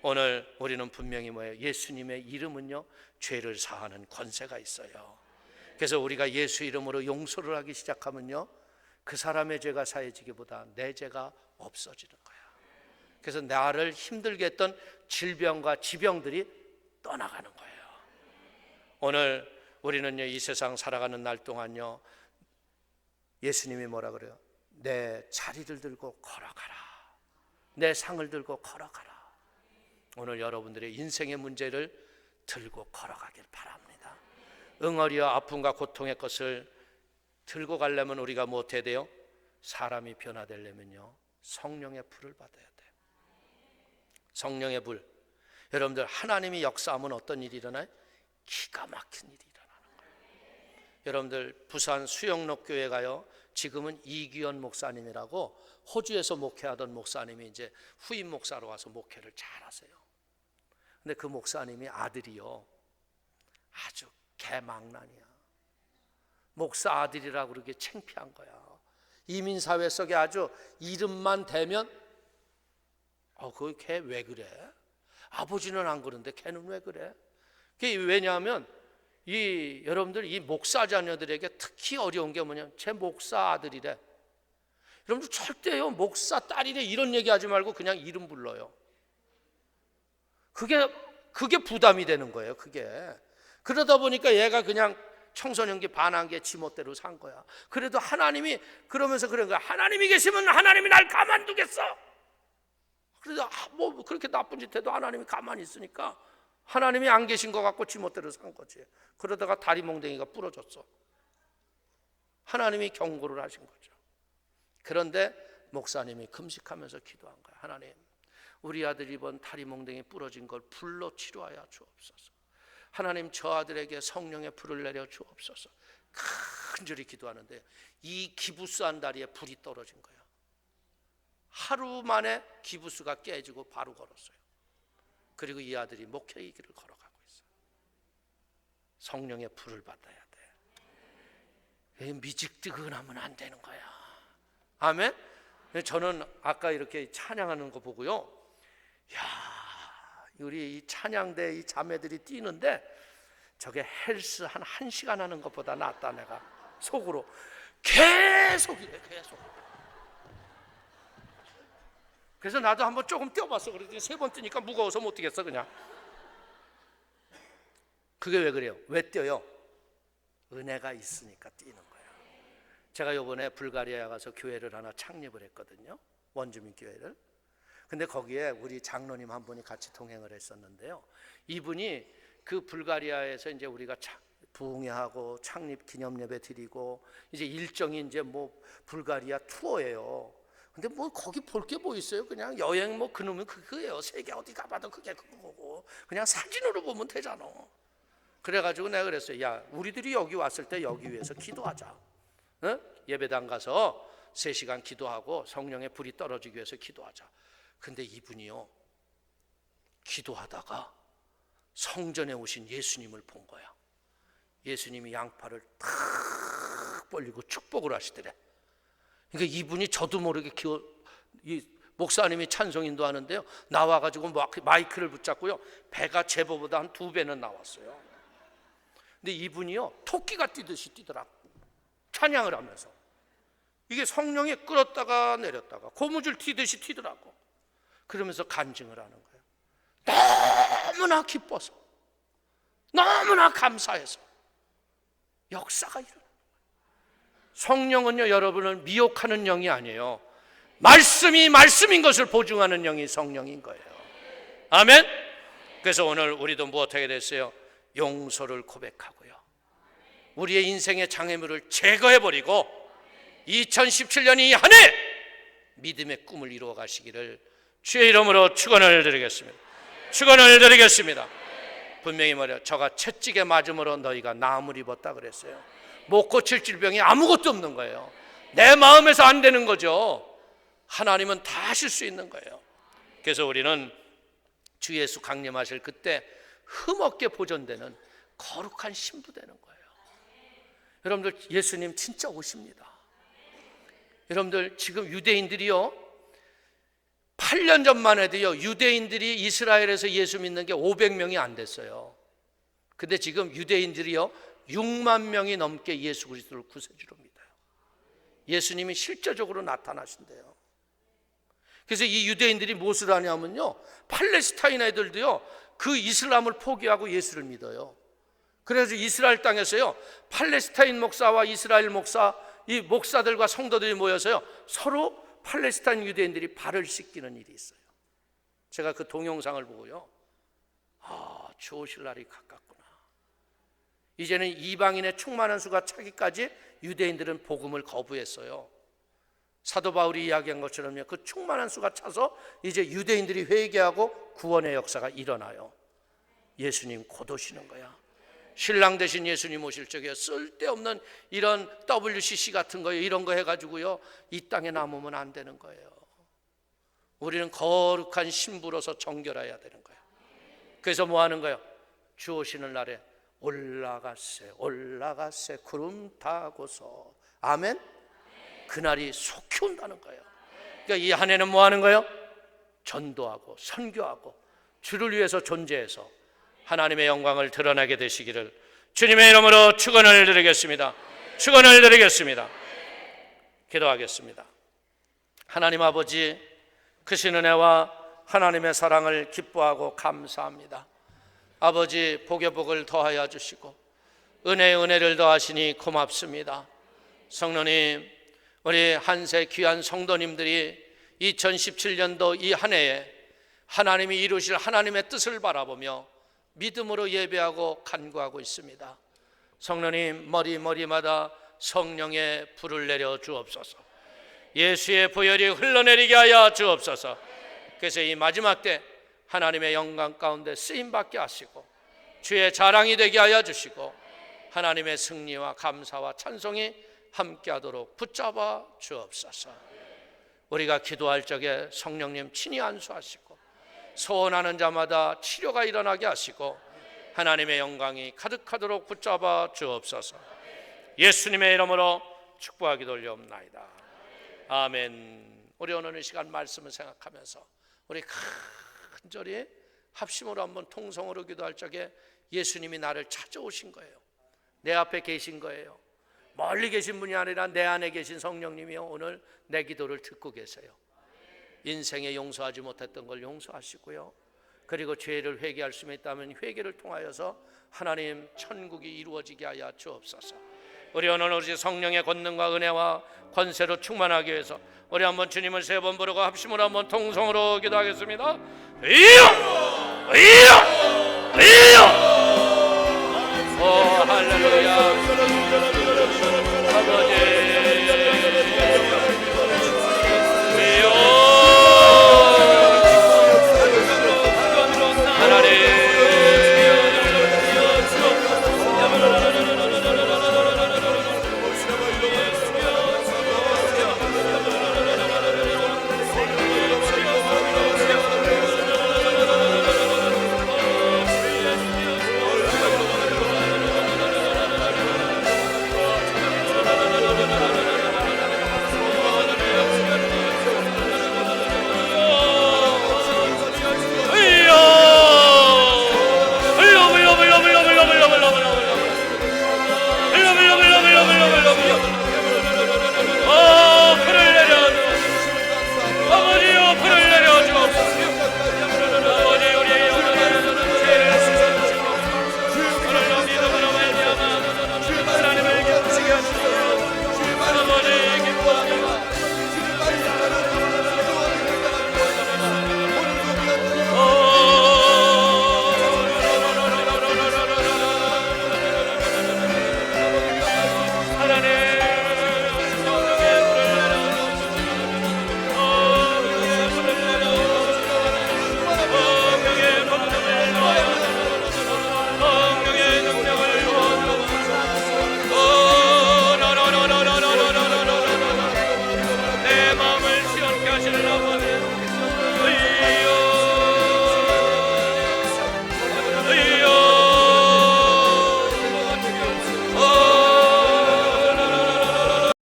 오늘 우리는 분명히 뭐예요? 예수님의 이름은요 죄를 사하는 권세가 있어요. 그래서 우리가 예수 이름으로 용서를 하기 시작하면요 그 사람의 죄가 사해지기보다 내 죄가 없어지는 거야. 그래서 나를 힘들게 했던 질병과 지병들이 떠나가는 거예요. 오늘 우리는요 이 세상 살아가는 날 동안요 예수님이 뭐라 그래요? 내 자리를 들고 걸어가라. 내 상을 들고 걸어가라. 오늘 여러분들의 인생의 문제를 들고 걸어가길 바랍니다. 응어리와 아픔과 고통의 것을 들고 가려면 우리가 뭐 어떻게 돼요? 사람이 변화되려면요 성령의 불을 받아야 돼요. 성령의 불. 여러분들 하나님이 역사하면 어떤 일이 일어나요? 기가 막힌 일이 일어나는 거예요. 여러분들 부산 수영록 교회 가요. 지금은 이규현 목사님이라고 호주에서 목회하던 목사님이 이제 후임 목사로 와서 목회를 잘하세요. 근데 그 목사님이 아들이요 아주 개망난이야. 목사 아들이라고 그렇게 창피한 거야. 이민사회 속에 아주 이름만 대면 그 걔 왜 그래? 아버지는 안 그런데 걔는 왜 그래? 그게 왜냐하면 여러분들 이 목사 자녀들에게 특히 어려운 게 뭐냐면 제 목사 아들이래. 여러분들 절대요 목사 딸이래 이런 얘기하지 말고 그냥 이름 불러요. 그게 부담이 되는 거예요. 그게 그러다 보니까 얘가 그냥 청소년기 반항기에 지멋대로 산 거야. 그래도 하나님이 그러면서 그런 거야. 하나님이 계시면 하나님이 날 가만두겠어. 그래서 뭐 그렇게 나쁜 짓 해도 하나님이 가만히 있으니까 하나님이 안 계신 것 같고 지멋대로 산 거지. 그러다가 다리 몽댕이가 부러졌어. 하나님이 경고를 하신 거죠. 그런데 목사님이 금식하면서 기도한 거야. 하나님, 우리 아들 이번 다리 몽댕이 부러진 걸 불로 치료하여 주옵소서. 하나님 저 아들에게 성령의 불을 내려 주옵소서. 간절히 기도하는데 이 기부스한 다리에 불이 떨어진 거예요. 하루 만에 기부스가 깨지고 바로 걸었어요. 그리고 이 아들이 목회의 길을 걸어가고 있어요. 성령의 불을 받아야 돼. 미직뜨근하면 안 되는 거야. 아멘. 저는 아까 이렇게 찬양하는 거 보고요, 야, 우리 이 찬양대 이 자매들이 뛰는데 저게 헬스 한 1시간 하는 것보다 낫다. 내가 속으로 계속 이래, 계속. 그래서 나도 한번 조금 뛰어봤어. 그랬더니 3번 뛰니까 무거워서 못 뛰겠어 그냥. 그게 왜 그래요? 왜 뛰어요? 은혜가 있으니까 뛰는 거예요. 제가 이번에 불가리아에 가서 교회를 하나 창립을 했거든요, 원주민 교회를. 근데 거기에 우리 장로님 한 분이 같이 동행을 했었는데요, 이분이 그 불가리아에서 이제 우리가 부흥회하고 창립 기념 예배 드리고 이제 일정이 이제 뭐 불가리아 투어예요. 근데 뭐 거기 볼 게 뭐 있어요? 그냥 여행 뭐 그놈이 그거예요. 세계 어디 가봐도 그게 그거고 그냥 사진으로 보면 되잖아. 그래가지고 내가 그랬어요, 야, 우리들이 여기 왔을 때 여기 위해서 기도하자. 어? 예배당 가서 3시간 기도하고 성령의 불이 떨어지기 위해서 기도하자. 근데 이분이요, 기도하다가 성전에 오신 예수님을 본 거야. 예수님이 양팔을 탁 벌리고 축복을 하시더래. 그러니까 이분이 저도 모르게 이 목사님이 찬송인도 하는데요, 나와가지고 마이크를 붙잡고요, 배가 제보보다 한 2배는 나왔어요. 근데 이분이요, 토끼가 뛰듯이 뛰더라고, 찬양을 하면서. 이게 성령이 끌었다가 내렸다가 고무줄 튀듯이 튀더라고. 그러면서 간증을 하는 거예요. 너무나 기뻐서, 너무나 감사해서 역사가 일어나는 거예요. 성령은요, 여러분을 미혹하는 영이 아니에요. 말씀이 말씀인 것을 보증하는 영이 성령인 거예요. 아멘. 그래서 오늘 우리도 무엇하게 됐어요? 용서를 고백하고요, 우리의 인생의 장애물을 제거해버리고 2017년 이 한 해 믿음의 꿈을 이루어 가시기를 주의 이름으로 축원을 드리겠습니다. 축원을 드리겠습니다. 분명히 말해요, 저가 채찍에 맞음으로 너희가 나음을 입었다 그랬어요. 못 고칠 질병이 아무것도 없는 거예요. 내 마음에서 안 되는 거죠. 하나님은 다 하실 수 있는 거예요. 그래서 우리는 주 예수 강림하실 그때 흠없게 보존되는 거룩한 신부 되는 거예요. 여러분들, 예수님 진짜 오십니다. 여러분들, 지금 유대인들이요, 8년 전만 해도요, 유대인들이 이스라엘에서 예수 믿는 게 500명이 안 됐어요. 근데 지금 유대인들이요 6만 명이 넘게 예수 그리스도를 구세주로 믿어요. 예수님이 실제적으로 나타나신대요. 그래서 이 유대인들이 무엇을 하냐면요, 팔레스타인 애들도요 그 이슬람을 포기하고 예수를 믿어요. 그래서 이스라엘 땅에서요, 팔레스타인 목사와 이스라엘 목사, 이 목사들과 성도들이 모여서요 서로 팔레스타인 유대인들이 발을 씻기는 일이 있어요. 제가 그 동영상을 보고요, 아, 주 오실 날이 가깝구나. 이제는 이방인의 충만한 수가 차기까지 유대인들은 복음을 거부했어요. 사도 바울이 이야기한 것처럼요, 그 충만한 수가 차서 이제 유대인들이 회개하고 구원의 역사가 일어나요. 예수님 곧 오시는 거야. 신랑 되신 예수님 오실 적에 쓸데없는 이런 WCC 같은 거요, 이런 거 해가지고요 이 땅에 남으면 안 되는 거예요. 우리는 거룩한 신부로서 정결해야 되는 거예요. 그래서 뭐 하는 거예요? 주 오시는 날에 올라가세 올라가세 구름 타고서, 아멘. 그날이 속히 온다는 거예요. 그러니까 이 한 해는 뭐 하는 거예요? 전도하고 선교하고 주를 위해서 존재해서 하나님의 영광을 드러나게 되시기를 주님의 이름으로 축원을 드리겠습니다. 축원을 드리겠습니다. 기도하겠습니다. 하나님 아버지, 크신 은혜와 하나님의 사랑을 기뻐하고 감사합니다. 아버지, 복의 복을 더하여 주시고 은혜의 은혜를 더하시니 고맙습니다. 성령님, 우리 한세 귀한 성도님들이 2017년도 이 한 해에 하나님이 이루실 하나님의 뜻을 바라보며 믿음으로 예배하고 간구하고 있습니다. 성령님, 머리마다 성령의 불을 내려 주옵소서. 예수의 보혈이 흘러내리게 하여 주옵소서. 그래서 이 마지막 때 하나님의 영광 가운데 쓰임받게 하시고 주의 자랑이 되게 하여 주시고 하나님의 승리와 감사와 찬송이 함께하도록 붙잡아 주옵소서. 우리가 기도할 적에 성령님 친히 안수하시고 소원하는 자마다 치료가 일어나게 하시고 하나님의 영광이 가득하도록 붙잡아 주옵소서. 예수님의 이름으로 축복하기도 올려옵나이다. 아멘. 우리 오늘 이 시간 말씀을 생각하면서 우리 간절히 합심으로 한번 통성으로 기도할 적에 예수님이 나를 찾아오신 거예요. 내 앞에 계신 거예요. 멀리 계신 분이 아니라 내 안에 계신 성령님이요, 오늘 내 기도를 듣고 계세요. 인생에 용서하지 못했던 걸 용서하시고요, 그리고 죄를 회개할 수 있다면 회개를 통하여서 하나님 천국이 이루어지게 하여 주옵소서. 우리 오늘 오직 성령의 권능과 은혜와 권세로 충만하기 위해서 우리 한번 주님을 세 번 부르고 합심으로 한번 통성으로 기도하겠습니다. 이요!